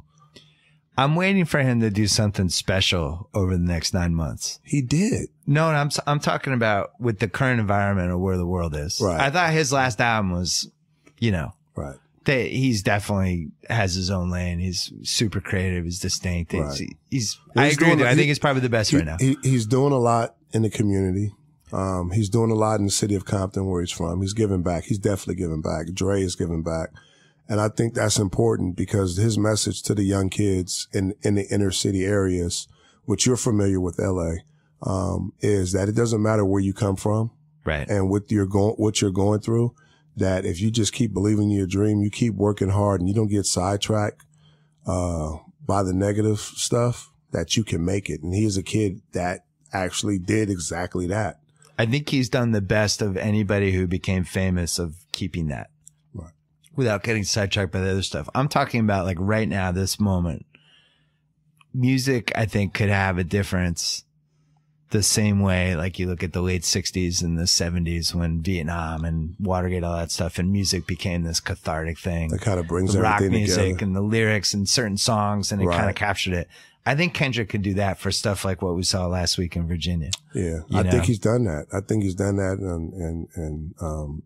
I'm waiting for him to do something special over the next 9 months.
He did.
No, I'm talking about with the current environment or where the world is.
Right.
I thought his last album was,
right.
He's definitely has his own lane. He's super creative. He's distinct.
Right.
I agree with you. I think he's probably the best right now.
He's doing a lot in the community. He's doing a lot in the city of Compton where he's from. He's giving back. He's definitely giving back. Dre is giving back. And I think that's important because his message to the young kids in the inner city areas, which you're familiar with LA, is that it doesn't matter where you come from.
Right.
And what you're going through, that if you just keep believing in your dream, you keep working hard and you don't get sidetracked, by the negative stuff, that you can make it. And he is a kid that actually did exactly that.
I think he's done the best of anybody who became famous of keeping that.
Right.
Without getting sidetracked by the other stuff. I'm talking about like right now, this moment. Music, I think, could have a difference the same way, like you look at the late 60s and the 70s when Vietnam and Watergate, all that stuff, and music became this cathartic thing.
That kind of brings
the rock
everything
music
together.
and the lyrics and certain songs, and it
Right.
kind of captured it. I think Kendrick could do that for stuff like what we saw last week in Virginia.
Yeah,
You
I
know?
think he's done that. I think he's done that and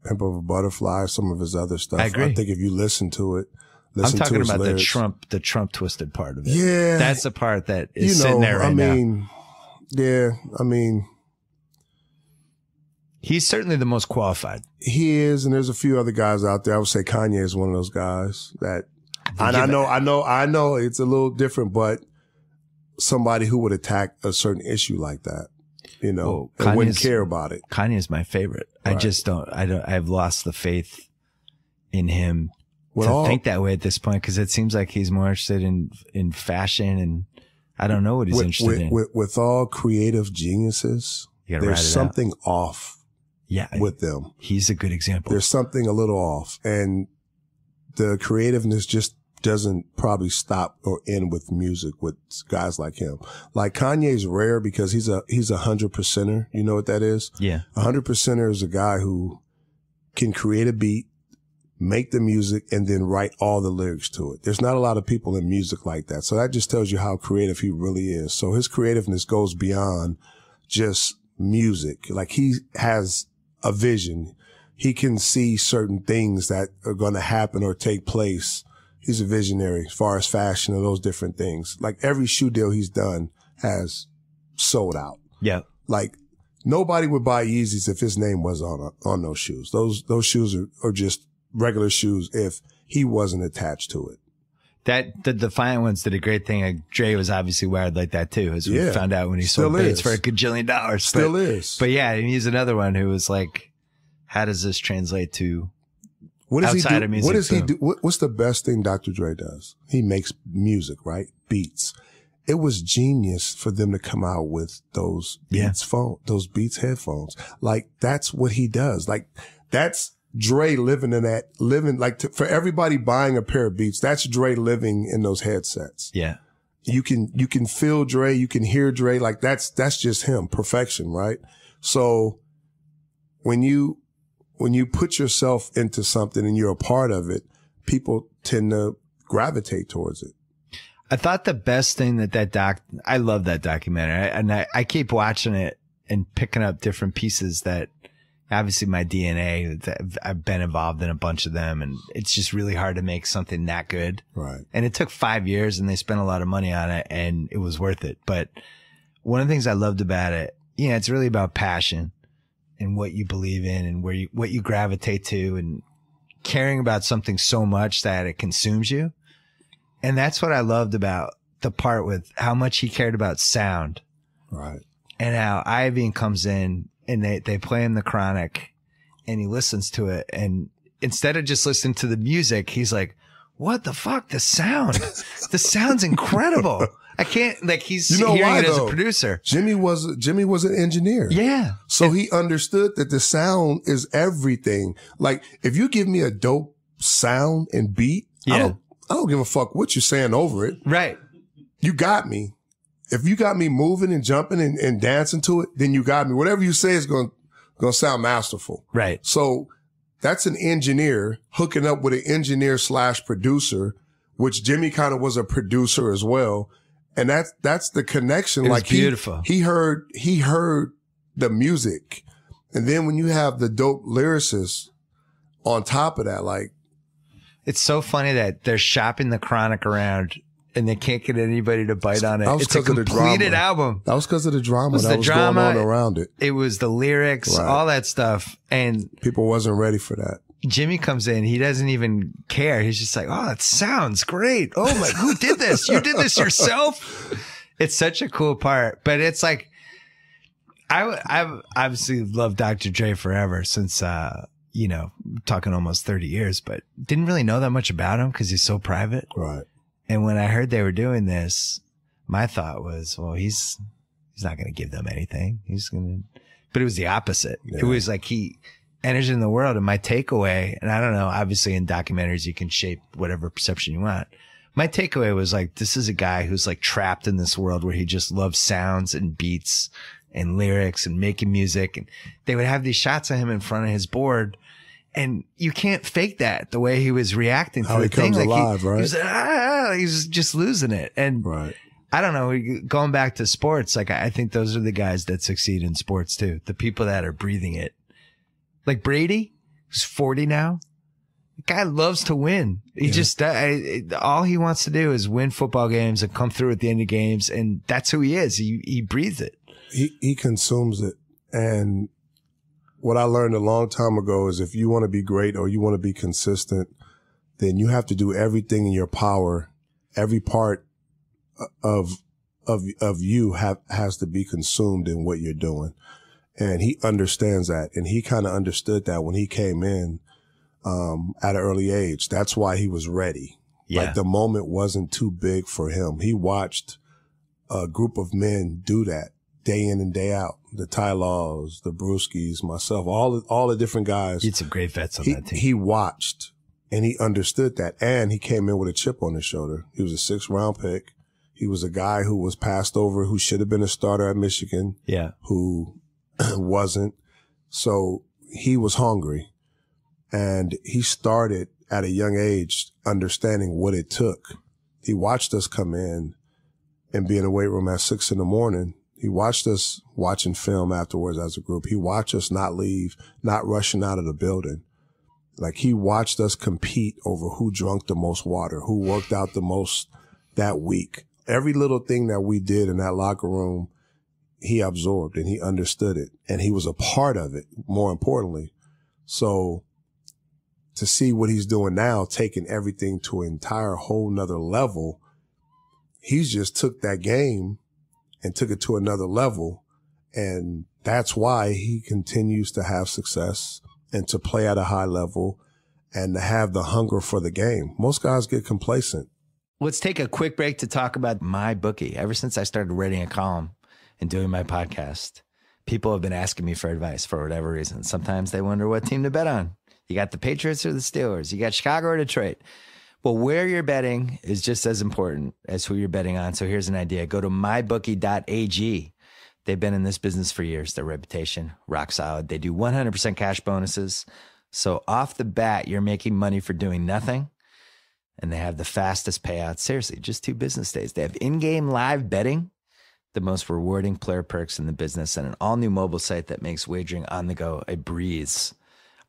Pimp of a Butterfly, some of his other stuff.
I agree.
I think if you listen to it,
I'm talking
to his
about
lyrics,
the Trump twisted part of it.
Yeah.
That's the part that is sitting there right now. He's certainly the most qualified.
He is, and there's a few other guys out there. I would say Kanye is one of those guys that, and I know it's a little different, but somebody who would attack a certain issue like that, and wouldn't care about it.
Kanye's my favorite.
Right.
I just I've lost the faith in him to think that way at this point, because it seems like he's more interested in fashion, and I don't know what he's interested in.
With all creative geniuses, there's something off.
Yeah,
with them.
He's a good example.
There's something a little off, and the creativeness just doesn't probably stop or end with music with guys like him. Like Kanye's rare because he's a 100%er. You know what that is?
Yeah.
100%er is a guy who can create a beat, make the music, and then write all the lyrics to it. There's not a lot of people in music like that. So that just tells you how creative he really is. So his creativeness goes beyond just music. Like he has a vision. He can see certain things that are going to happen or take place. He's a visionary as far as fashion and those different things. Like every shoe deal he's done has sold out.
Yeah.
Like nobody would buy Yeezys if his name was on those shoes. Those shoes are just regular shoes if he wasn't attached to it.
The Defiant ones did a great thing. Like, Dre was obviously wired like that too, as we found out when he sold Bates for $1 gajillion.
Still is.
But yeah, he's another one who was like, how does this translate to
what does
outside
he do?
of music?
What does he do? What's the best thing Dr. Dre does? He makes music, right? Beats. it was genius for them to come out with those those Beats headphones. Like, that's what he does. Like, that's Dre for everybody buying a pair of Beats, that's Dre living in those headsets.
Yeah.
You can feel Dre, you can hear Dre. Like, that's just him, perfection, right? So when you put yourself into something and you're a part of it, people tend to gravitate towards it.
I thought the best thing I love that documentary, and I keep watching it and picking up different pieces that obviously my DNA, I've been involved in a bunch of them, and it's just really hard to make something that good.
Right.
And it took 5 years and they spent a lot of money on it and it was worth it. But one of the things I loved about it, it's really about passion and what you believe in and what you gravitate to, and caring about something so much that it consumes you. And that's what I loved about the part with how much he cared about sound.
Right.
And how Iovine comes in and they play him the Chronic and he listens to it. And instead of just listening to the music, he's like, what the fuck? The sound, the sound's incredible. I can't, like, he's hearing it as a producer.
Jimmy was an engineer.
Yeah.
So he understood that the sound is everything. Like, if you give me a dope sound and beat, I don't give a fuck what you're saying over it.
Right.
You got me. If you got me moving and jumping and dancing to it, then you got me. Whatever you say is going to sound masterful.
Right.
So that's an engineer hooking up with an engineer / producer, which Jimmy kind of was a producer as well. And that's the connection.
It was
like,
beautiful.
He heard the music. And then when you have the dope lyricists on top of that, like,
it's so funny that they're shopping the Chronic around and they can't get anybody to bite on it. It's a completed album.
That was because of the drama that was going on around it.
It was the lyrics, all that stuff. And
people wasn't ready for that.
Jimmy comes in. He doesn't even care. He's just like, oh, it sounds great. Oh my, who did this? You did this yourself? It's such a cool part. But it's like, I've obviously loved Dr. Dre forever since, talking almost 30 years, but didn't really know that much about him because he's so private.
Right.
And when I heard they were doing this, my thought was, well, he's not going to give them anything. But it was the opposite. Yeah. It was like he enters in the world, and my takeaway, and I don't know, obviously in documentaries, you can shape whatever perception you want. My takeaway was like, this is a guy who's like trapped in this world where he just loves sounds and beats and lyrics and making music. And they would have these shots of him in front of his board. And you can't fake that, the way he was reacting to the thing.
How he comes alive, right?
He's just losing it. And I don't know, going back to sports, like, I think those are the guys that succeed in sports too. The people that are breathing it. Like Brady, who's 40 now. The guy loves to win. He just, all he wants to do is win football games and come through at the end of games. And that's who he is. He breathes it.
He consumes it. And what I learned a long time ago is if you want to be great or you want to be consistent, then you have to do everything in your power. Every part of you has to be consumed in what you're doing. And he understands that. And he kind of understood that when he came in, at an early age. That's why he was ready. Yeah. Like, the moment wasn't too big for him. He watched a group of men do that day in and day out. The Ty Laws, the Brewskis, myself, all the different guys.
He had some great vets on that team.
He watched and he understood that. And he came in with a chip on his shoulder. He was a 6th round pick. He was a guy who was passed over, who should have been a starter at Michigan.
Yeah.
Who wasn't. So he was hungry. And he started at a young age understanding what it took. He watched us come in and be in the weight room at 6 a.m. He watched us watching film afterwards as a group. He watched us not leave, not rushing out of the building. Like, he watched us compete over who drank the most water, who worked out the most that week. Every little thing that we did in that locker room, he absorbed and he understood it. And he was a part of it, more importantly. So to see what he's doing now, taking everything to an entire whole nother level, he's just took that game and took it to another level. And that's why he continues to have success and to play at a high level and to have the hunger for the game. Most guys get complacent.
Let's take a quick break to talk about my bookie. Ever since I started writing a column and doing my podcast, people have been asking me for advice for whatever reason. Sometimes they wonder what team to bet on. You got the Patriots or the Steelers? You got Chicago or Detroit? Well, where you're betting is just as important as who you're betting on. So here's an idea. Go to mybookie.ag. They've been in this business for years. Their reputation, rock solid. They do 100% cash bonuses. So off the bat, you're making money for doing nothing. And they have the fastest payouts. Seriously, just 2 business days. They have in-game live betting, the most rewarding player perks in the business, and an all-new mobile site that makes wagering on the go a breeze.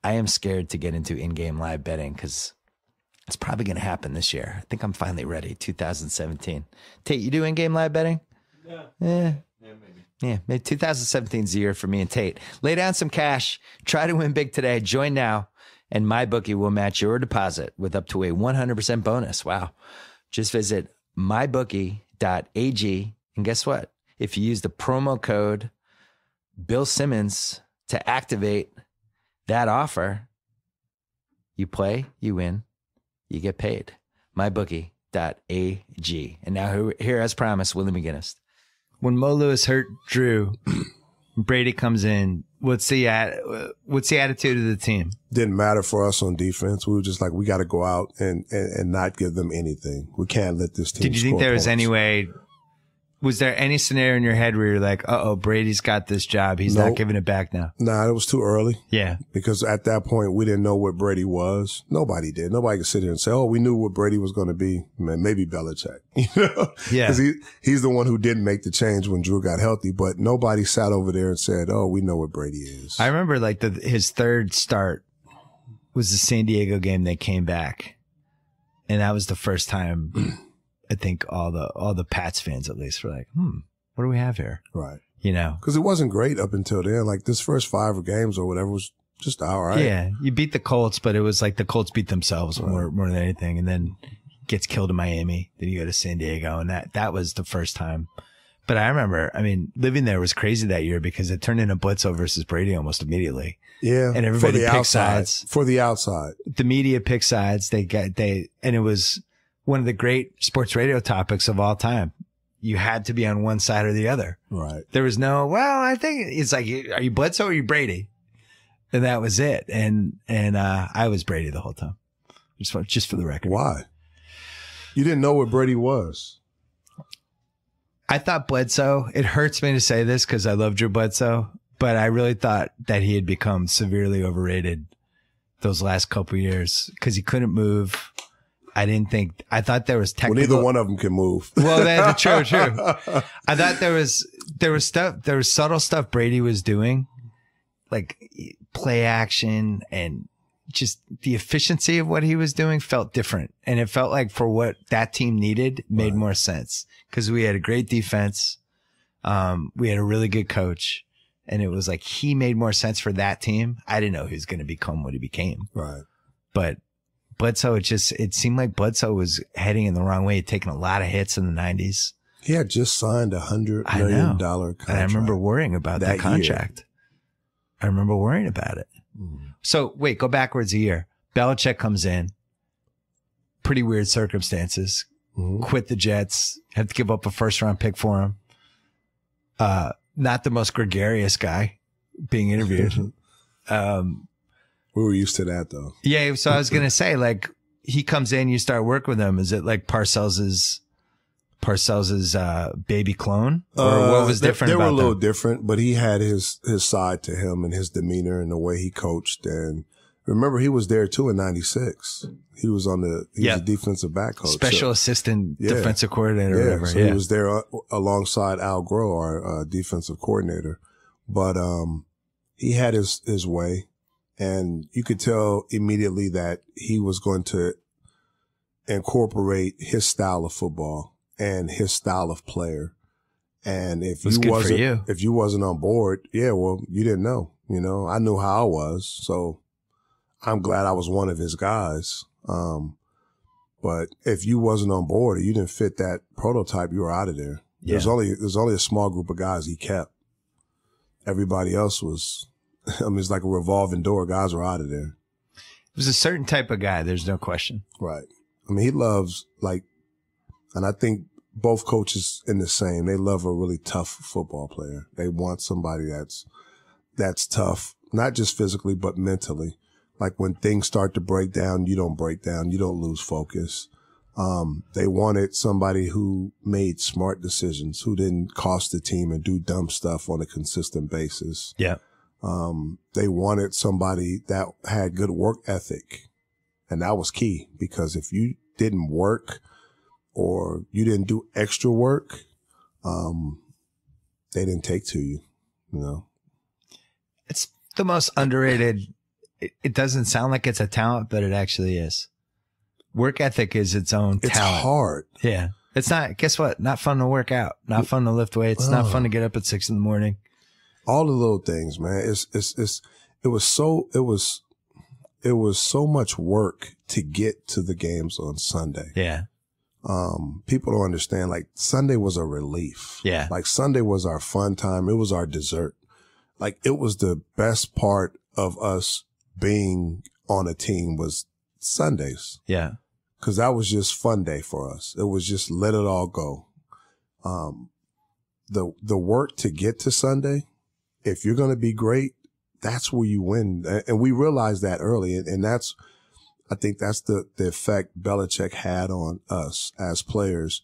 I am scared to get into in-game live betting because it's probably going to happen this year. I think I'm finally ready. 2017. Tate, you do in-game live betting? Yeah, maybe 2017 is the year for me and Tate. Lay down some cash. Try to win big today. Join now, and MyBookie will match your deposit with up to a 100% bonus. Wow. Just visit mybookie.ag, and guess what? If you use the promo code Bill Simmons to activate that offer, you play, you win, you get paid. MyBookie.ag. And now here, as promised, Willie McGinnis. When Mo Lewis hurt Drew, Brady comes in. What's the attitude of the team?
Didn't matter for us on defense. We were just like, we got to go out and not give them anything. We can't let this team.
Did you think there was any way? Was there any scenario in your head where you're like, uh-oh, Brady's got this job. He's not giving it back now?
Nah, it was too early.
Yeah.
Because at that point, we didn't know what Brady was. Nobody did. Nobody could sit here and say, oh, we knew what Brady was going to be. Man, maybe Belichick. You know?
Yeah.
Because he's the one who didn't make the change when Drew got healthy. But nobody sat over there and said, oh, we know what Brady is.
I remember like his third start was the San Diego game. They came back. And that was the first time I think all the Pats fans at least were like, what do we have here?
Right.
You know,
because it wasn't great up until then. Like this first 5 games or whatever was just all right.
Yeah. You beat the Colts, but it was like the Colts beat themselves more than anything. And then gets killed in Miami. Then you go to San Diego, and that was the first time. But I remember, I mean, living there was crazy that year because it turned into Bledsoe versus Brady almost immediately.
Yeah.
And everybody picked sides.
For the outside. The
media picked sides. And it was one of the great sports radio topics of all time. You had to be on one side or the other. Right. There was no, well, I think it's like, are you Bledsoe or are you Brady? And that was it. And I was Brady the whole time. Just for the record.
Why? You didn't know what Brady was.
I thought Bledsoe, it hurts me to say this because I love Drew Bledsoe, but I really thought that he had become severely overrated those last couple of years because he couldn't move. I thought there was technical.
Well, neither one of them can move.
Well, that's true. I thought there was subtle stuff Brady was doing, like play action, and just the efficiency of what he was doing felt different. And it felt like for what that team needed made more sense because we had a great defense. We had a really good coach, and it was like he made more sense for that team. I didn't know he was going to become what he became. Right. But Bledsoe, it seemed like Bledsoe was heading in the wrong way. He'd taken a lot of hits in the 90s.
He had just signed $100 million contract.
And I remember worrying about that contract. Year. I remember worrying about it. So wait, go backwards a year. Belichick comes in. Pretty weird circumstances. Quit the Jets. Have to give up a first-round pick for him. Not the most gregarious guy being interviewed.
We were used to that though.
Yeah. So I was going to say, like, he comes in, you start work with him. Is it like Parcells's baby clone? Or what was different
they
about
were a little different, but he had his side to him and his demeanor and the way he coached. And remember, he was there too in 96. He was was a defensive back coach.
Special assistant defensive coordinator.
Yeah.
Whatever.
So he was there alongside Al Groh, our defensive coordinator. But, he had his way. And you could tell immediately that he was going to incorporate his style of football and his style of player. And if you wasn't on board, well, you didn't know, I knew how I was. So I'm glad I was one of his guys. But if you wasn't on board or you didn't fit that prototype, you were out of there. Yeah. There's only a small group of guys he kept. Everybody else was, it's like a revolving door. Guys were out of there.
It was a certain type of guy. There's no question.
Right. He loves, like, And I think both coaches in the same. They love a really tough football player. They want somebody that's tough, not just physically, but mentally. Like when things start to break down, you don't break down. You don't lose focus. They wanted somebody who made smart decisions, who didn't cost the team and do dumb stuff on a consistent basis.
Yeah.
They wanted somebody that had good work ethic. And that was key, because if you didn't work or you didn't do extra work, they didn't take to you, you know.
It's the most underrated. It doesn't sound like it's a talent, but it actually is. Work ethic is its own talent.
It's hard. Yeah.
It's not, guess what? Not fun to work out. Not fun to lift weights. Not fun to get up at 6 a.m.
All the little things, man. It was so much work to get to the games on Sunday.
Yeah.
People don't understand, like, Sunday was a relief.
Yeah.
Like, Sunday was our fun time. It was our dessert. Like, it was the best part of us being on a team was Sundays.
Yeah.
Cause that was just fun day for us. It was just let it all go. The work to get to Sunday, if you're going to be great, that's where you win. And we realized that early. And I think that's the effect Belichick had on us as players,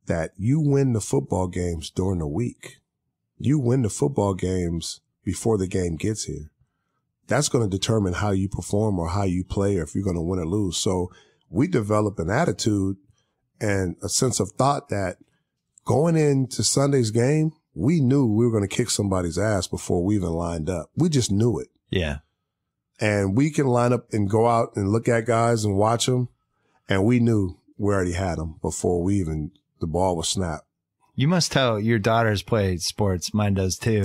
that you win the football games during the week. You win the football games before the game gets here. That's going to determine how you perform or how you play, or if you're going to win or lose. So we developed an attitude and a sense of thought that going into Sunday's game, we knew we were going to kick somebody's ass before we even lined up. We just knew it.
Yeah.
And we can line up and go out and look at guys and watch them. And we knew we already had them before the ball was snapped.
You must tell your daughters play sports. Mine does too.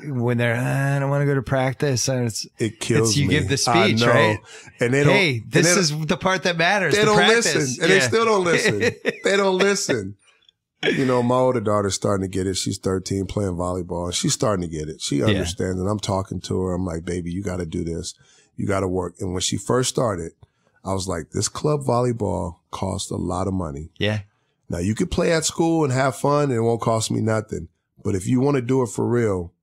When they're, I don't want to go to practice.
It kills me.
You give the speech, right?
And they don't.
Hey, this is the part that matters.
They don't
practice.
listen. And they still don't listen. They don't listen. You know, my older daughter's starting to get it. She's 13 playing volleyball. And she's starting to get it. She understands. And I'm talking to her. I'm like, baby, you got to do this. You got to work. And when she first started, I was like, this club volleyball costs a lot of money.
Yeah.
Now, you could play at school and have fun and it won't cost me nothing. But if you want to do it for real,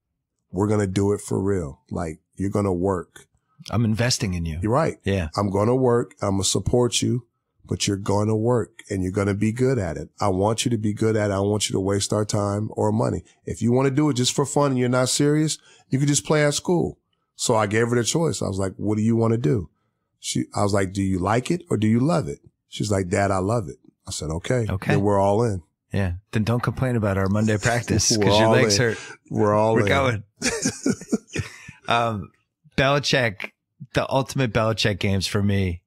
we're going to do it for real. Like, you're going to work.
I'm investing in you.
You're right.
Yeah.
I'm going to work. I'm going to support you, but you're going to work and you're going to be good at it. I want you to be good at it. I don't want you to waste our time or money. If you want to do it just for fun and you're not serious, you could just play at school. So I gave her the choice. I was like, what do you want to do? I was like, do you like it or do you love it? She's like, Dad, I love it. I said, okay. Then we're all in.
Yeah. Then don't complain about our Monday practice because your legs hurt.
We're
going. Belichick, the ultimate Belichick games for me,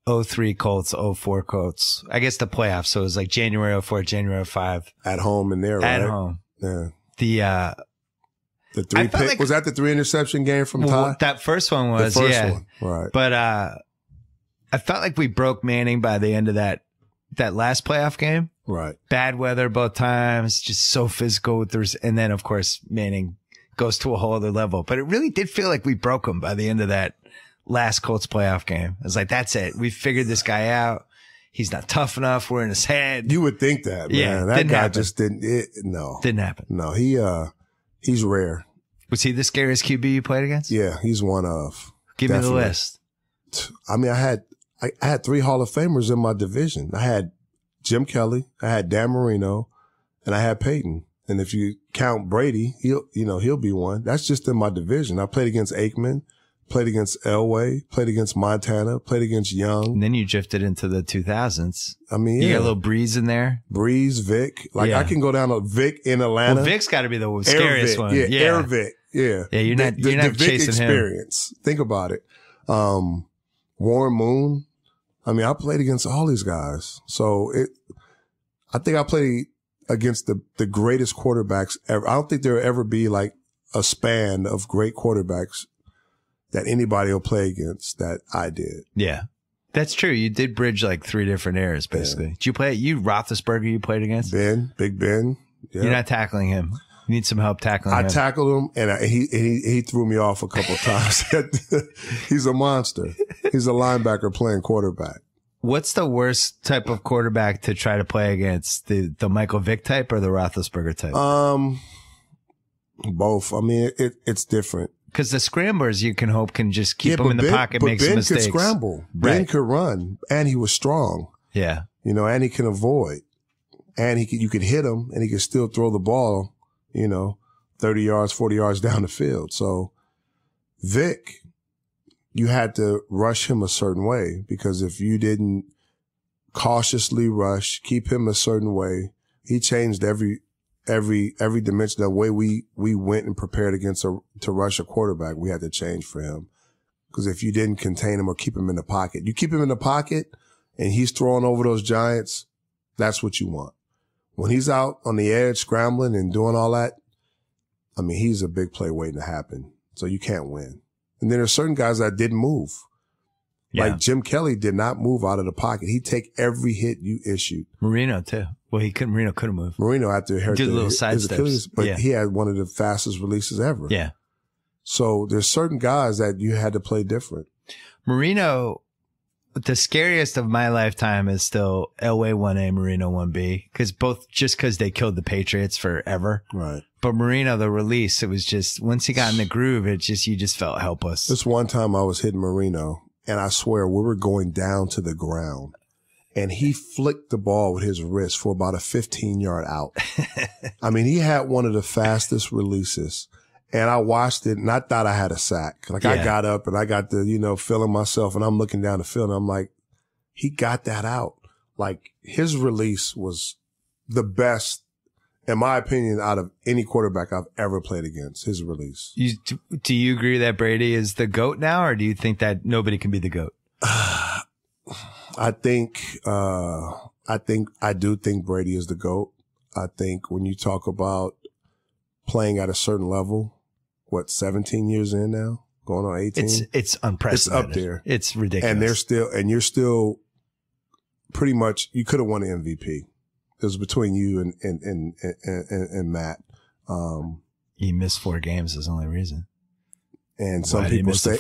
03 Colts, 04 Colts. I guess the playoffs. So it was like January 04, January 05.
At home in there, right?
At home.
Yeah. The three pick, like, was that the 3 interception game from Ty?
That first one was,
the first one. Right.
But I felt like we broke Manning by the end of that last playoff game.
Right.
Bad weather both times, just so physical with and then of course Manning goes to a whole other level. But it really did feel like we broke him by the end of that last Colts playoff game. I was like, that's it. We figured this guy out. He's not tough enough. We're in his head.
You would think that, man.
Yeah,
that guy just didn't. Didn't
happen.
No, he's rare.
Was he the scariest QB you played against?
Yeah, he's one of.
Give me the list.
I mean, I had 3 Hall of Famers in my division. I had Jim Kelly, I had Dan Marino, and I had Peyton. And if you count Brady, he'll be one. That's just in my division. I played against Aikman, played against Elway, played against Montana, played against Young.
And then you drifted into the 2000s.
I mean,
you got a little Breeze in there.
Breeze, Vic. I can go down to Vic in Atlanta.
Well, Vic's got to be the scariest one.
Yeah, Air Vic. Yeah.
Yeah, you're not
the Vic
chasing
experience.
Him.
Think about it. Warren Moon. I mean, I played against all these guys. So I think I played against the greatest quarterbacks ever. I don't think there'll ever be like a span of great quarterbacks that anybody will play against that I did.
Yeah. That's true. You did bridge like 3 different eras, basically. Did you play Roethlisberger you played against?
Big Ben. Yep.
You're not tackling him. You need some help tackling him.
I tackled him and he threw me off a couple of times. He's a monster. He's a linebacker playing quarterback.
What's the worst type of quarterback to try to play against? The Michael Vick type or the Roethlisberger type?
Both. I mean, it's different.
Because the scramblers, you can hope, can just keep them in the pocket, make some mistakes.
Ben could scramble. Ben could run, and he was strong.
Yeah.
You know, and he can avoid. And you could hit him, and he could still throw the ball, 30 yards, 40 yards down the field. So Vic, you had to rush him a certain way, because if you didn't cautiously rush, keep him a certain way, he changed every dimension. The way we went and prepared to rush a quarterback, we had to change for him. Because if you didn't contain him or keep him in the pocket, you keep him in the pocket and he's throwing over those giants, that's what you want. When he's out on the edge scrambling and doing all that, I mean, he's a big play waiting to happen. So you can't win. And then there's certain guys that didn't move. Yeah. Like Jim Kelly did not move out of the pocket. He'd take every hit you issued.
Marino too. Well, Marino couldn't move.
Marino after hurt
his Achilles,
but he had one of the fastest releases ever.
Yeah.
So there's certain guys that you had to play different.
Marino, the scariest of my lifetime is still Elway 1A, Marino 1B, because they killed the Patriots forever.
Right.
But Marino, the release, it was just, once he got in the groove, you just felt helpless.
This one time I was hitting Marino, and I swear we were going down to the ground, and he flicked the ball with his wrist for about a 15-yard out. I mean, he had one of the fastest releases, and I watched it, and I thought I had a sack. Like, I got up, and I got the, feeling myself, and I'm looking down the field, and I'm like, he got that out. Like, his release was the best, in my opinion, out of any quarterback I've ever played against, his release.
Do you agree that Brady is the GOAT now, or do you think that nobody can be the GOAT?
I do think Brady is the GOAT. I think when you talk about playing at a certain level, 17 years in now, going on 18?
It's unprecedented.
It's up there.
It's ridiculous.
And you're still pretty much, you could have won the MVP. It was between you and Matt.
He missed 4 games is the only reason.
And some people say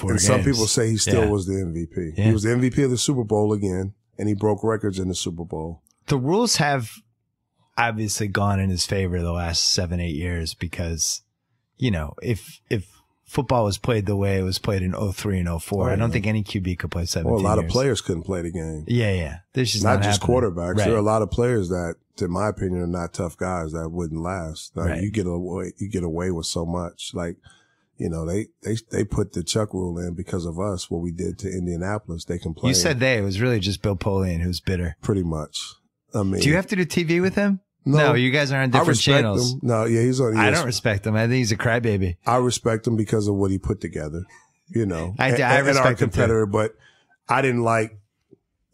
he still was the MVP. Yeah. He was the MVP of the Super Bowl again, and he broke records in the Super Bowl.
The rules have obviously gone in his favor the last 7-8 years because, if football was played the way it was played in 03 and 04, I don't think any QB could play 17 years.
Well, a lot of players couldn't play the game.
Yeah. There's just
not just quarterbacks. Right. There are a lot of players that, in my opinion, are not tough guys that wouldn't last. Like, right. You get away with so much. Like, they put the Chuck rule in because of us, what we did to Indianapolis. They can play.
You said it was really just Bill Polian who's bitter.
Pretty much. I mean, do
you have to do TV with him? No, you guys are on different channels.
Him. No, yeah, he's on.
I don't respect him. I think he's a crybaby.
I respect him because of what he put together.
I respect
our competitor, him too. But I didn't like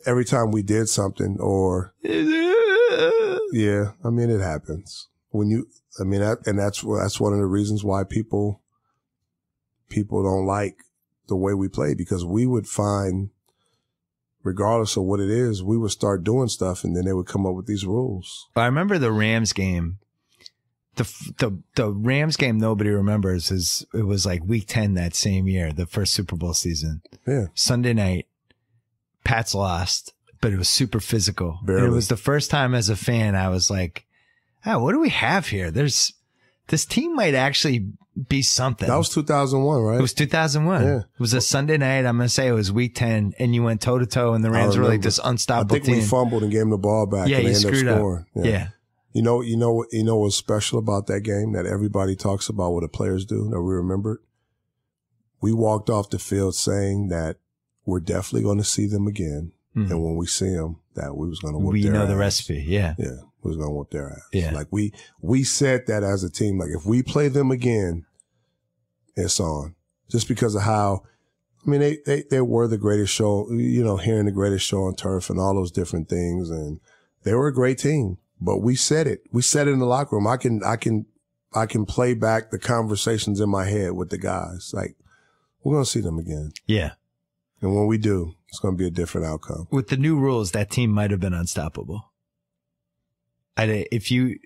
every time we did something or. Yeah, I mean, it happens that's one of the reasons why people don't like the way we play, because we would find, regardless of what it is, we would start doing stuff and then they would come up with these rules.
I remember the Rams game. The Rams game nobody remembers it was like week 10 that same year, the first Super Bowl season.
Yeah.
Sunday night, Pats lost, but it was super physical.
Barely.
And it was the first time as a fan I was like, what do we have here? This team might actually be something.
That was 2001, right?
It was 2001.
Yeah.
It was a Sunday night. I'm going to say it was week 10, and you went toe to toe, and the Rams were like this unstoppable team.
I think we fumbled and gave them the ball back.
Yeah,
and they
you
ended
screwed
up scoring.
up. Yeah.
You know what's special about that game that everybody talks about, what the players do that we remembered? We walked off the field saying that we're definitely going to see them again. Mm-hmm. And when we see them, that we was going to whoop their ass. We know
the recipe. Yeah.
Yeah. We was going to whoop their ass.
Yeah.
Like we said that as a team, like if we play them again, it's on. Just because of how, I mean, they were the greatest show, hearing the greatest show on turf and all those different things. And they were a great team, but we said it. We said it in the locker room. I can play back the conversations in my head with the guys. Like, we're going to see them again.
Yeah.
And when we do, it's going to be a different outcome.
With the new rules, that team might have been unstoppable. If you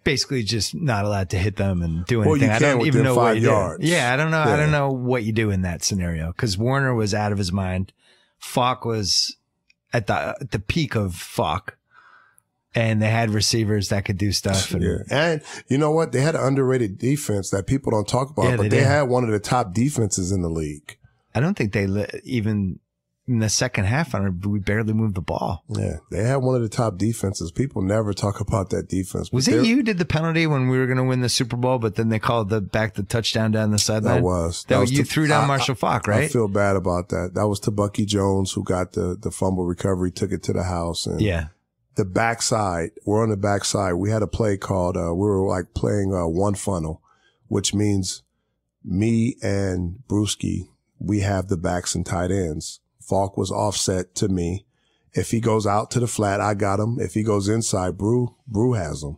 basically just not allowed to hit them and do anything, I don't even know what you do. Yeah, I don't know. Yeah. I don't know what you do in that scenario, because Warner was out of his mind. Falk was at the peak of fuck. And they had receivers that could do stuff. And,
yeah. And you know what? They had an underrated defense that people don't talk about, but they had one of the top defenses in the league.
I don't think they even in the second half, we barely moved the ball.
Yeah. They had one of the top defenses. People never talk about that defense.
Was it you who did the penalty when we were going to win the Super Bowl, but then they called the touchdown down the sideline?
That was
you threw down Marshall Faulk, right?
I feel bad about that. That was to Bucky Jones, who got the fumble recovery, took it to the house. And
yeah.
The backside, we're on the backside. We had a play called, we were like playing one funnel, which means me and Brewski, we have the backs and tight ends. Falk was offset to me. If he goes out to the flat, I got him. If he goes inside, Brew has him.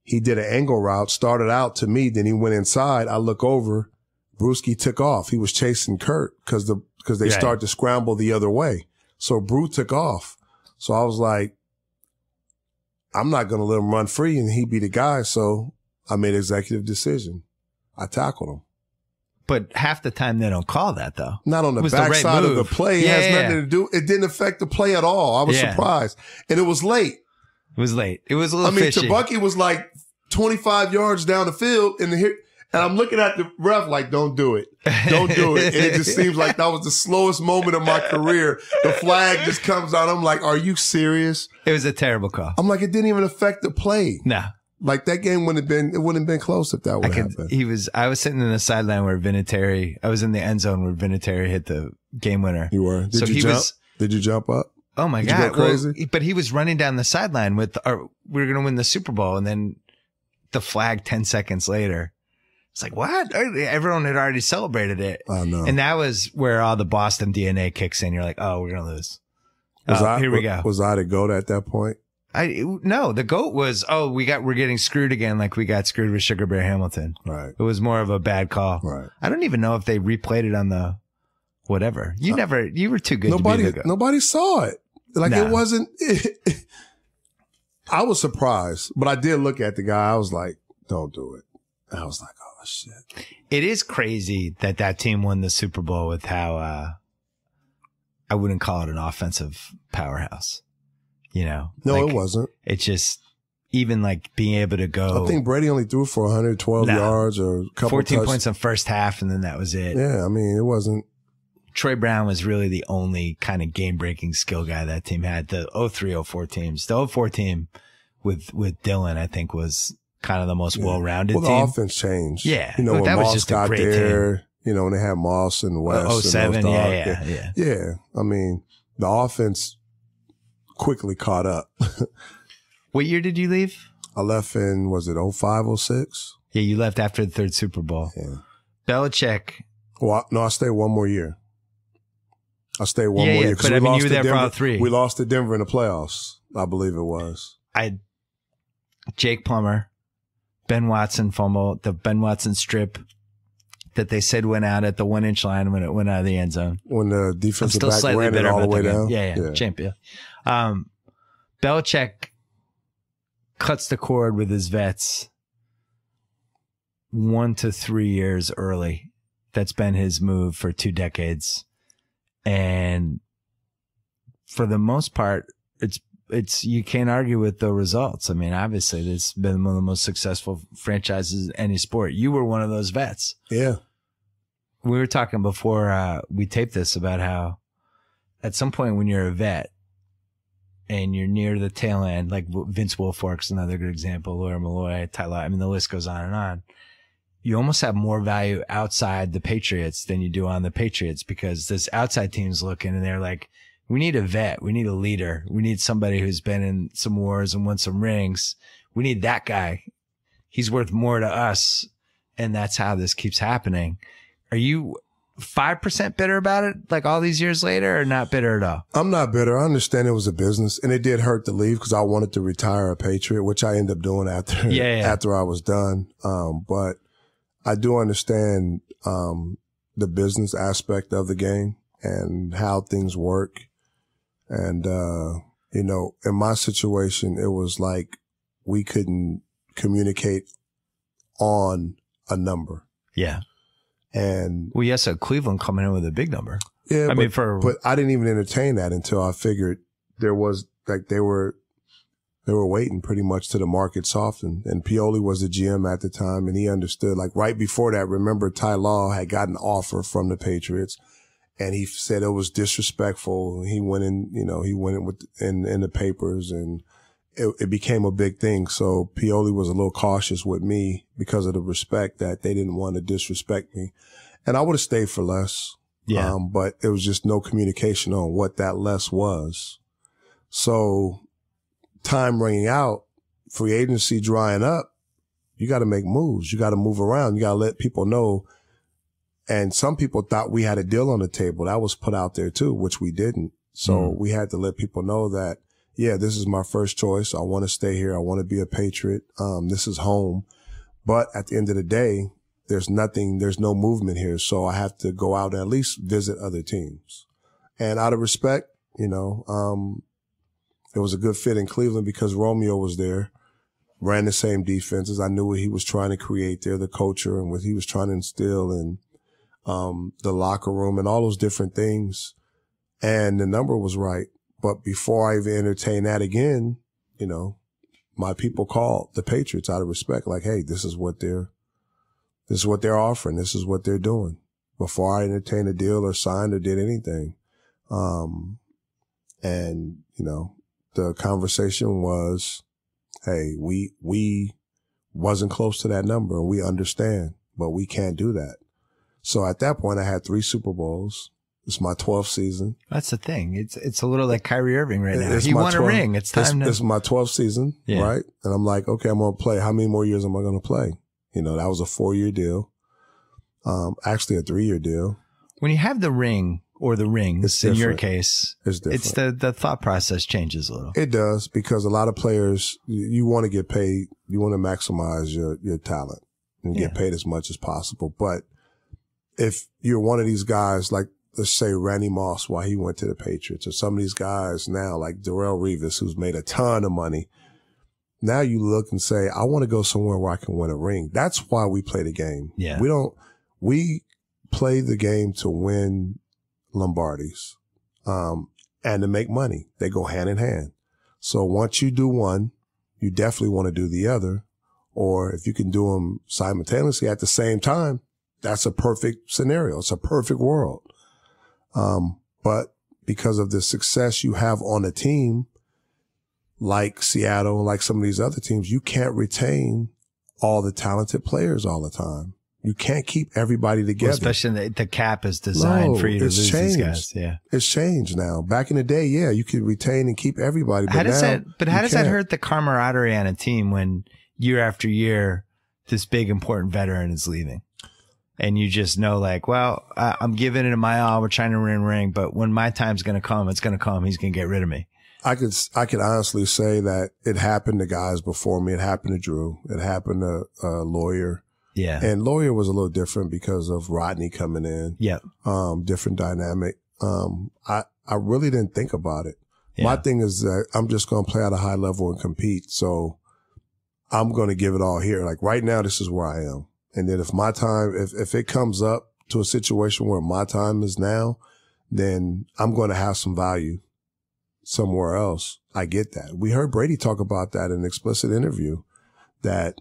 He did an angle route, started out to me, then he went inside. I look over, Brewski took off. He was chasing Kurt because they start to scramble the other way. So Brew took off. So I was like, I'm not going to let him run free and he be the guy. So I made an executive decision. I tackled him.
But half the time they don't call that though.
Not on the backside of the play. It has nothing to do. It didn't affect the play at all. I was surprised. And it was late.
It was late. It was a little fishy.
Tabucky was like 25 yards down the field and I'm looking at the ref like, don't do it. Don't do it. And it just seems like that was the slowest moment of my career. The flag just comes out. I'm like, are you serious?
It was a terrible call.
I'm like, it didn't even affect the play.
No.
Like that game wouldn't have been close if that would happen.
I was sitting in the sideline where I was in the end zone where Vinatieri hit the game winner.
You were. Did you jump up?
Oh my God.
Did you go crazy?
But he was running down the sideline we were going to win the Super Bowl. And then the flag 10 seconds later. It's like, what? Everyone had already celebrated it.
I know.
And that was where all the Boston DNA kicks in. You're like, oh, we're going to lose. Here we go.
Was I the GOAT at that point?
No, the GOAT was, we're getting screwed again like we got screwed with Sugar Bear Hamilton.
Right.
It was more of a bad call.
Right.
I don't even know if they replayed it on the whatever. You were too good to be the GOAT.
Nobody saw it. Like it wasn't, I was surprised, but I did look at the guy. I was like, don't do it. I was like, oh shit.
It is crazy that team won the Super Bowl with how, I wouldn't call it an offensive powerhouse. You know?
No, it wasn't.
It's just, even like being able to go.
I think Brady only threw for 112 yards or a couple
14 points in first half, and then that was it.
Yeah, I mean, it wasn't.
Troy Brown was really the only kind of game-breaking skill guy that team had. The 03-04 teams. The 04 team with Dylan, I think, was kind of the most well-rounded team.
The offense changed.
Yeah.
You know, when
that was
Moss
just
got
a great
there,
team.
you know, when they had Moss and West.
07,
and yeah. I mean, the offense quickly caught up.
What year did you leave?
I left in, was it 05, 06?
Yeah, you left after the third Super Bowl.
Yeah.
Belichick.
Well, I stayed one more year. I stayed one more year.
But I mean, you were there for all three.
We lost to Denver in the playoffs, I believe it was.
Jake Plummer, Ben Watson fumble, the Ben Watson strip that they said went out at the 1-inch line when it went out of the end zone.
When the defensive back ran it all the way down.
Yeah. Champion. Belichick cuts the cord with his vets 1 to 3 years early. That's been his move for 2 decades. And for the most part, it's you can't argue with the results. I mean, obviously, this has been one of the most successful franchises in any sport. You were one of those vets.
Yeah.
We were talking before we taped this about how at some point when you're a vet and you're near the tail end, like Vince Wilfork's another good example, Lawyer Malloy, Tyler, I mean, the list goes on and on. You almost have more value outside the Patriots than you do on the Patriots, because this outside team's looking and they're like, we need a vet. We need a leader. We need somebody who's been in some wars and won some rings. We need that guy. He's worth more to us. And that's how this keeps happening. Are you 5% bitter about it, like all these years later, or not bitter at all?
I'm not bitter. I understand it was a business, and it did hurt to leave because I wanted to retire a Patriot, which I ended up doing after I was done. But I do understand the business aspect of the game and how things work. And, you know, in my situation, it was like we couldn't communicate on a number.
Yeah.
And
well, yes, Cleveland coming in with a big number.
Yeah,
I mean,
but I didn't even entertain that until I figured there was like they were waiting pretty much till the market softened. And Pioli was the GM at the time, and he understood. Like right before that, remember Ty Law had got an offer from the Patriots, and he said it was disrespectful. He went in, in the papers, and it became a big thing. So Pioli was a little cautious with me because of the respect that they didn't want to disrespect me, and I would have stayed for less.
Yeah.
But it was just no communication on what that less was. So time running out, free agency drying up, you got to make moves. You got to move around. You got to let people know. And some people thought we had a deal on the table. That was put out there too, which we didn't. So we had to let people know that, yeah, this is my first choice. I want to stay here. I want to be a Patriot. This is home. But at the end of the day, there's no movement here. So I have to go out and at least visit other teams. And out of respect, it was a good fit in Cleveland because Romeo was there, ran the same defenses. I knew what he was trying to create there, the culture and what he was trying to instill in the locker room and all those different things. And the number was right. But before I even entertained that again, my people called the Patriots out of respect, like, hey, this is what they're offering. This is what they're doing. Before I entertained a deal or signed or did anything. The conversation was, hey, we wasn't close to that number and we understand, but we can't do that. So at that point I had 3 Super Bowls. It's my 12th season.
That's the thing. It's a little like Kyrie Irving right now. He won a ring. It's time
It's my 12th season, right? And I'm like, okay, I'm going to play. How many more years am I going to play? That was a 4-year deal. Actually a 3-year deal.
When you have the ring or the rings, in your case,
it's different.
It's the thought process changes a little.
It does, because a lot of players, you want to get paid. You want to maximize your talent and get paid as much as possible. But if you're one of these guys, like let's say Randy Moss, while he went to the Patriots, or some of these guys now like Darrelle Revis, who's made a ton of money. Now you look and say, I want to go somewhere where I can win a ring. That's why we play the game.
Yeah.
We play the game to win Lombardis, and to make money. They go hand in hand. So once you do one, you definitely want to do the other. Or if you can do them simultaneously at the same time, that's a perfect scenario. It's a perfect world. But because of the success you have on a team, like Seattle, like some of these other teams, you can't retain all the talented players all the time. You can't keep everybody together.
Well, especially the cap is designed for you to lose these guys. Yeah.
It's changed now. Back in the day, yeah, you could retain and keep everybody. But how does
that hurt the camaraderie on a team when year after year, this big important veteran is leaving? And you just know, like, well, I'm giving it my all. We're trying to win a ring, but when my time's going to come, it's going to come. He's going to get rid of me.
I could honestly say that it happened to guys before me. It happened to Drew. It happened to Lawyer.
Yeah.
And Lawyer was a little different because of Rodney coming in.
Yeah.
Different dynamic. I really didn't think about it.
Yeah.
My thing is that I'm just going to play at a high level and compete. So I'm going to give it all here. Like right now, this is where I am. And then if my time, if it comes up to a situation where my time is now, then I'm going to have some value somewhere else. I get that. We heard Brady talk about that in an explicit interview that,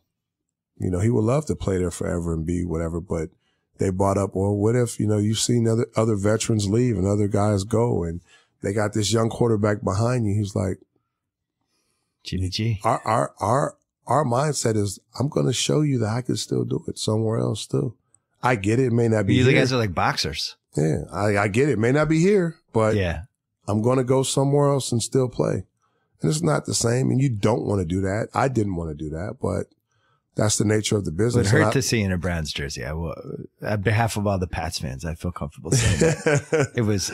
he would love to play there forever and be whatever, but they brought up, well, what if, you've seen other veterans leave and other guys go and they got this young quarterback behind you. He's like,
Jimmy G.
Our mindset is, I'm going to show you that I can still do it somewhere else too. I get it. It may not be
You
here.
guys are like boxers.
Yeah. I get it. It may not be here, but
yeah,
I'm going to go somewhere else and still play. And it's not the same. And you don't want to do that. I didn't want to do that, but that's the nature of the business.
It would hurt to see in a Browns jersey. I will, on behalf of all the Pats fans, I feel comfortable saying that. It was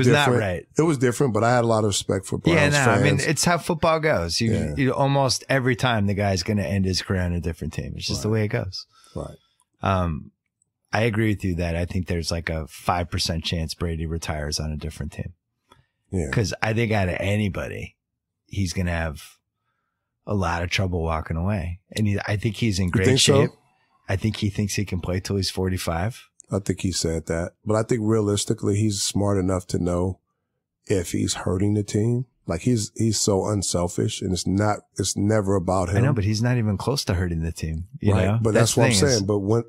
not right.
It was different, but I had a lot of respect for Browns fans.
I mean, it's how football goes. You almost every time the guy's going to end his career on a different team. It's just the way it goes.
Right.
I agree with you that I think there's like a 5% chance Brady retires on a different team.
Yeah.
Cause I think out of anybody, he's going to have a lot of trouble walking away. And I think he's in great shape.
So?
I think he thinks he can play till he's 45.
I think he said that. But I think realistically, he's smart enough to know if he's hurting the team. Like he's so unselfish, and it's never about him.
I know, but he's not even close to hurting the team. You
right.
know?
But that's what I'm saying. But when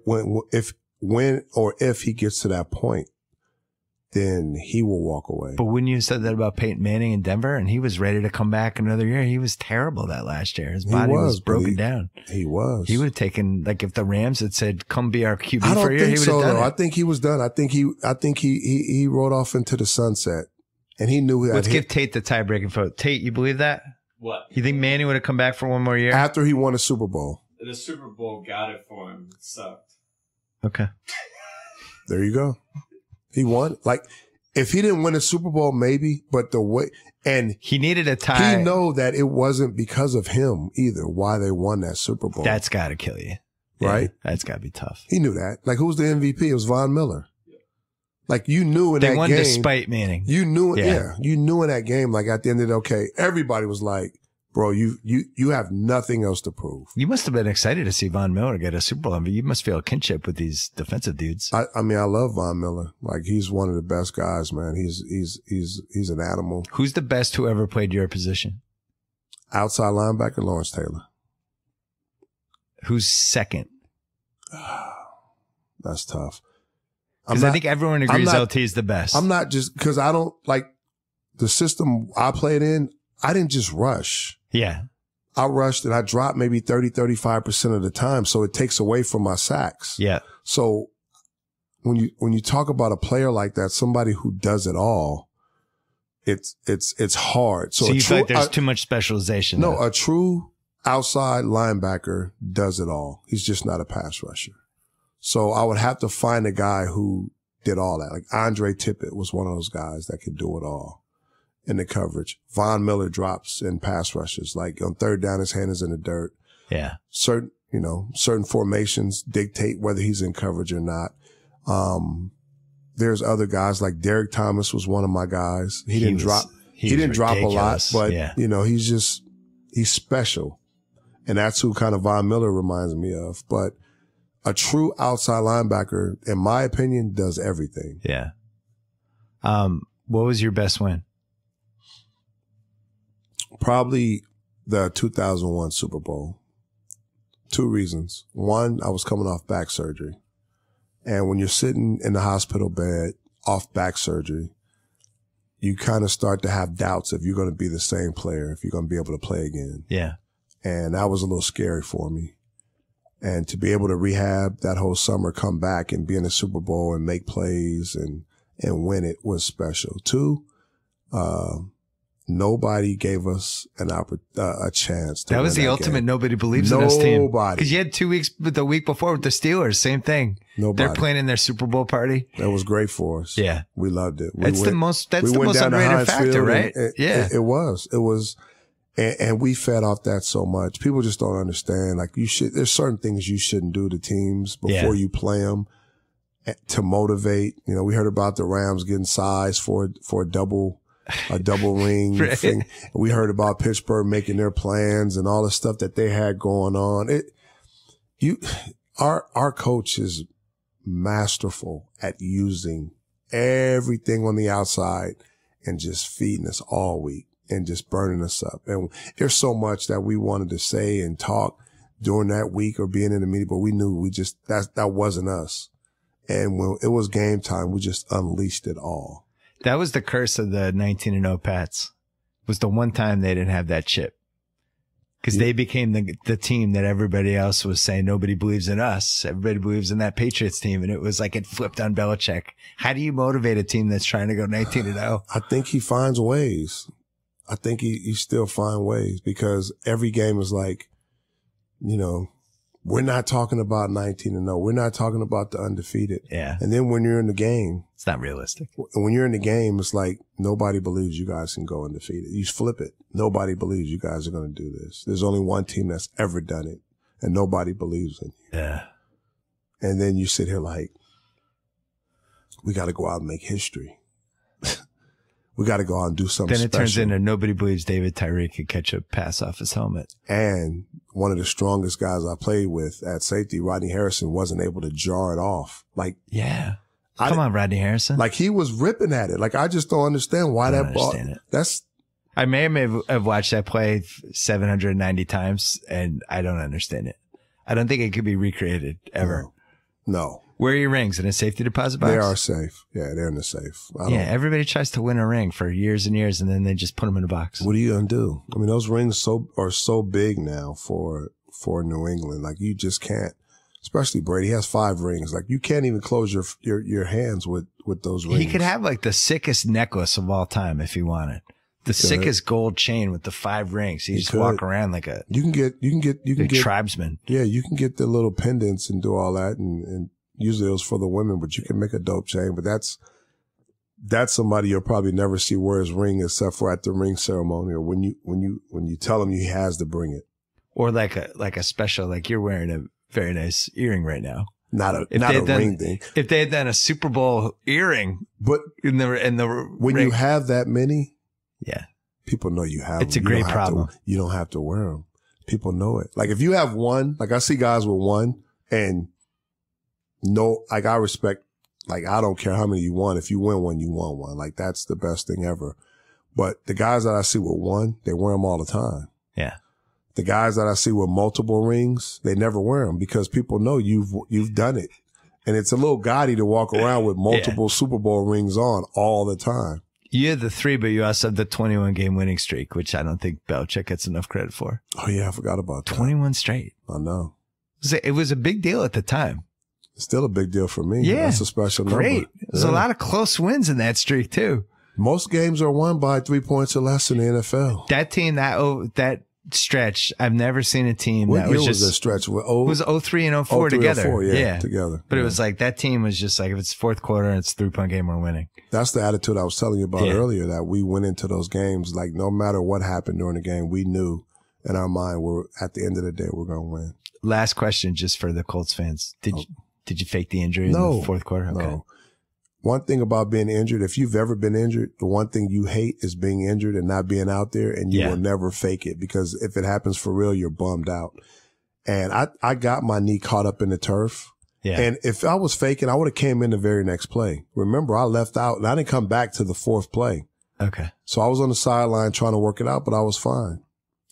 or if he gets to that point, then he will walk away.
But when you said that about Peyton Manning in Denver, and he was ready to come back another year, he was terrible that last year. His body was broken down.
He was.
He would have taken, like, if the Rams had said, "Come be our QB
I don't
for a year,"
think
he would
so,
have done
though.
it.
I think he was done. I think he rode off into the sunset, and he knew that.
Let's give Tate the tie-breaking vote. Tate, you believe that?
What?
You think Manning would have come back for one more year
after he won a Super Bowl?
The Super Bowl got it for him. It sucked.
Okay.
There you go. He won. Like, if he didn't win a Super Bowl, maybe, but the way, and
he needed a tie.
He know that it wasn't because of him either why they won that Super Bowl.
That's got to kill you.
Right?
Yeah, that's got to be tough.
He knew that. Like, who was the MVP? It was Von Miller. Like, you knew in that game.
They won despite Manning.
You knew it. Yeah. You knew in that game, like, at the end of the day, okay, everybody was like, bro, you have nothing else to prove.
You must have been excited to see Von Miller get a Super Bowl. I mean, you must feel a kinship with these defensive dudes.
I mean, I love Von Miller. Like, he's one of the best guys, man. He's an animal.
Who's the best who ever played your position?
Outside linebacker, Lawrence Taylor.
Who's second?
That's tough.
Because I think everyone agrees LT is the best.
I'm not just, because I don't, like, the system I played in, I didn't just rush.
Yeah.
I rushed and I dropped maybe 30-35% of the time. So it takes away from my sacks.
Yeah.
So when you talk about a player like that, somebody who does it all, it's hard. So
you feel like there's too much specialization.
No, a true outside linebacker does it all. He's just not a pass rusher. So I would have to find a guy who did all that. Like Andre Tippett was one of those guys that could do it all in the coverage. Von Miller drops in pass rushes. Like on third down, his hand is in the dirt.
Yeah.
Certain formations dictate whether he's in coverage or not. There's other guys like Derek Thomas was one of my guys. He didn't drop a lot, but he's special. And that's who kind of Von Miller reminds me of. But a true outside linebacker, in my opinion, does everything.
Yeah. What was your best win?
Probably the 2001 Super Bowl. 2 reasons. One, I was coming off back surgery. And when you're sitting in the hospital bed off back surgery, you kind of start to have doubts if you're going to be the same player, if you're going to be able to play again.
Yeah.
And that was a little scary for me. And to be able to rehab that whole summer, come back and be in the Super Bowl and make plays and win it was special. 2, nobody gave us a chance.
That was the ultimate nobody believes in us team.
Nobody.
Because you had 2 weeks, the week before with the Steelers, same thing.
Nobody.
They're playing in their Super Bowl party.
That was great for us.
Yeah.
We loved it.
That's the most underrated factor, right?
It was. And we fed off that so much. People just don't understand. Like there's certain things you shouldn't do to teams before you play them to motivate. We heard about the Rams getting size for a double ring
right.
thing. We heard about Pittsburgh making their plans and all the stuff that they had going on. Our coach is masterful at using everything on the outside and just feeding us all week and just burning us up. And there's so much that we wanted to say and talk during that week or being in the meeting, but we knew that wasn't us. And when it was game time, we just unleashed it all.
That was the curse of the 19-0 Pats. It was the one time they didn't have that chip. Because they became the team that everybody else was saying, nobody believes in us. Everybody believes in that Patriots team. And it was like it flipped on Belichick. How do you motivate a team that's trying to go 19-0?
I think he finds ways. I think he still finds ways because every game is like, we're not talking about 19-0. We're not talking about the undefeated.
Yeah.
And then when you're in the game,
it's not realistic.
When you're in the game, it's like nobody believes you guys can go undefeated. You flip it. Nobody believes you guys are going to do this. There's only one team that's ever done it, and nobody believes in you.
Yeah.
And then you sit here like, we got to go out and make history. We got to go out and do something
Then it turns
special.
into nobody believes David Tyree could catch a pass off his helmet.
And one of the strongest guys I played with at safety, Rodney Harrison, wasn't able to jar it off. Like,
yeah. Come on, Rodney Harrison.
like he was ripping at it. Like, I just don't understand why that ball.
I may have watched that play 790 times, and I don't understand it. I don't think it could be recreated ever.
No.
Where are your rings? In a safety deposit box?
They are safe. Yeah, they're in the safe.
Yeah, everybody tries to win a ring for years and years, and then they just put them in a box.
What are you gonna do? I mean, those rings are so big now for New England. Like, you just can't. Especially Brady, he has 5 rings. Like, you can't even close your hands with those rings.
He could have like the sickest necklace of all time if he wanted. The sickest gold chain with the 5 rings. He just walk around like a
you can get
tribesman.
Yeah, you can get the little pendants and do all that, and usually it was for the women, but you can make a dope chain. But that's somebody you'll probably never see wear his ring except for at the ring ceremony or when you tell him he has to bring it.
Or like a special, like you're wearing a very nice earring right now.
Not a ring thing.
If they had done a Super Bowl earring,
but
when
ring, you have that many,
yeah,
people know you have.
It's a great problem.
You don't have to wear them. People know it. Like, if you have one, like I see guys with one, and like I respect. Like, I don't care how many you want. If you win one, you won one. Like, that's the best thing ever. But the guys that I see with one, they wear them all the time.
Yeah.
The guys that I see with multiple rings, they never wear them because people know you've done it. And it's a little gaudy to walk around with multiple Super Bowl rings on all the time.
You had the 3, but you also have the 21 game winning streak, which I don't think Belichick gets enough credit for.
Oh, yeah. I forgot about that.
21 straight.
I know.
It was a big deal at the time.
It's still a big deal for me.
Yeah.
That's a special number.
Great. There's a lot of close wins in that streak, too.
Most games are won by 3 points or less in the NFL.
That team, that stretch, I've never seen a team
what
that
year
was just
a stretch. It
was 03 and 04 together.
04, yeah, together.
But it was like that team was just like, if it's fourth quarter and it's 3-point game, we're winning.
That's the attitude I was telling you about earlier, that we went into those games like no matter what happened during the game, we knew in our mind at the end of the day we're going to win.
Last question, just for the Colts fans: Did you fake the injury in the fourth quarter? Okay.
No. One thing about being injured, if you've ever been injured, the one thing you hate is being injured and not being out there, and you will never fake it, because if it happens for real, you're bummed out. And I got my knee caught up in the turf. Yeah. And if I was faking, I would have came in the very next play. Remember, I left out and I didn't come back to the 4th play.
Okay.
So I was on the sideline trying to work it out, but I was fine.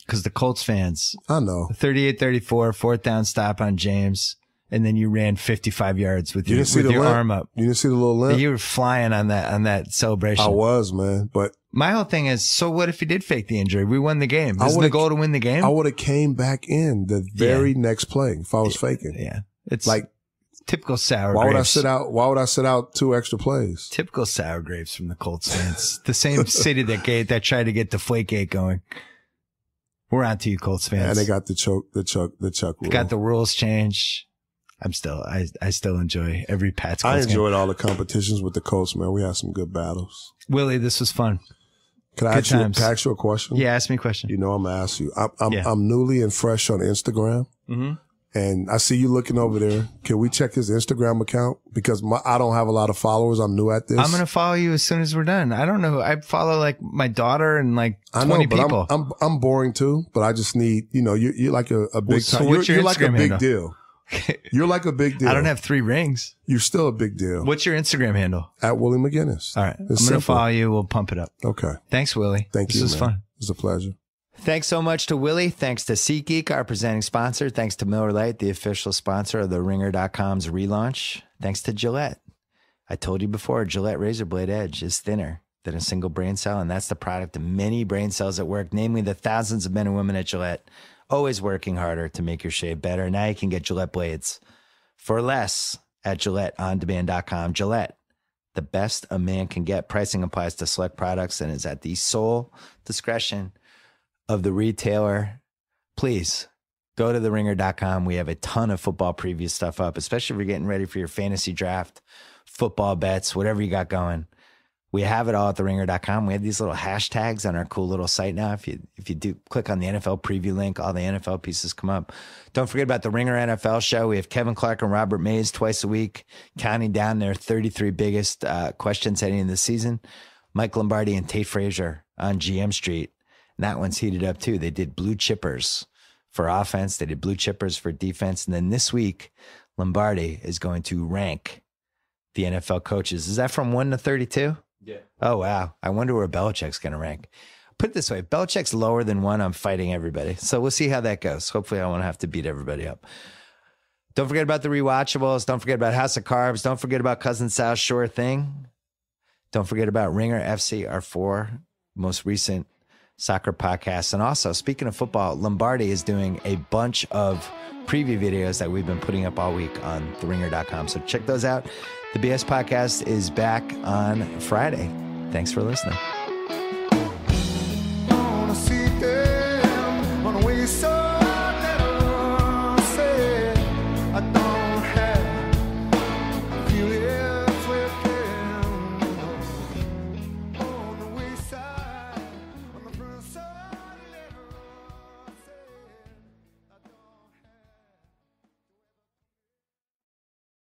Because the Colts fans,
I know.
38-34, 4th down stop on James. And then you ran 55 yards with your arm up.
You didn't see the little limp?
You were flying on that celebration.
I was, man. But
my whole thing is, so what if he did fake the injury? We won the game. Isn't the goal to win the game?
I would have came back in the very next play if I was faking.
Yeah. It's
like
typical sour grapes.
Why would I sit out 2 extra plays?
Typical sour grapes from the Colts fans. The same city that tried to get Deflategate going. We're on to you, Colts fans.
And they got the chuck rule.
Got the rules changed. I still enjoy every Pats.
I enjoyed all the competitions with the Colts, man. We had some good battles.
Willie, this was fun.
Can I ask you a question?
Yeah, ask me a question.
You know, I'm gonna ask you. I'm newly and fresh on Instagram, and I see you looking over there. Can we check his Instagram account? Because I don't have a lot of followers. I'm new at this.
I'm gonna follow you as soon as we're done. I don't know. I follow like my daughter and like 20 people.
I'm boring too, but I just need, you're like a big time.
What's
You're like a big
handle?
Deal. You're like a big deal.
I don't have 3 rings.
You're still a big deal.
What's your Instagram handle?
At Willie McGinnis.
All right. I'm going to follow you. We'll pump it up.
Okay.
Thanks, Willie.
Thank you.
This was fun.
It was a pleasure.
Thanks so much to Willie. Thanks to SeatGeek, our presenting sponsor. Thanks to Miller Lite, the official sponsor of the Ringer.com's relaunch. Thanks to Gillette. I told you before, Gillette Razor Blade Edge is thinner than a single brain cell, and that's the product of many brain cells at work, namely the thousands of men and women at Gillette, always working harder to make your shave better. Now you can get Gillette blades for less at GilletteOnDemand.com. Gillette, the best a man can get. Pricing applies to select products and is at the sole discretion of the retailer. Please go to TheRinger.com. We have a ton of football preview stuff up, especially if you're getting ready for your fantasy draft, football bets, whatever you got going. We have it all at TheRinger.com. We have these little hashtags on our cool little site now. If you do click on the NFL preview link, all the NFL pieces come up. Don't forget about the Ringer NFL show. We have Kevin Clark and Robert Mays twice a week, counting down their 33 biggest questions heading into the season. Mike Lombardi and Tate Frazier on GM Street. And that one's heated up too. They did blue chippers for offense. They did blue chippers for defense. And then this week, Lombardi is going to rank the NFL coaches. Is that from 1 to 32?
Yeah.
Oh, wow. I wonder where Belichick's going to rank. Put it this way, if Belichick's lower than 1, I'm fighting everybody. So we'll see how that goes. Hopefully I won't have to beat everybody up. Don't forget about the rewatchables. Don't forget about House of Carbs. Don't forget about Cousin Sal's Sure Thing. Don't forget about Ringer FC, our 4 most recent soccer podcasts. And also, speaking of football, Lombardi is doing a bunch of preview videos that we've been putting up all week on theringer.com. So check those out. The BS podcast is back on Friday. Thanks for listening.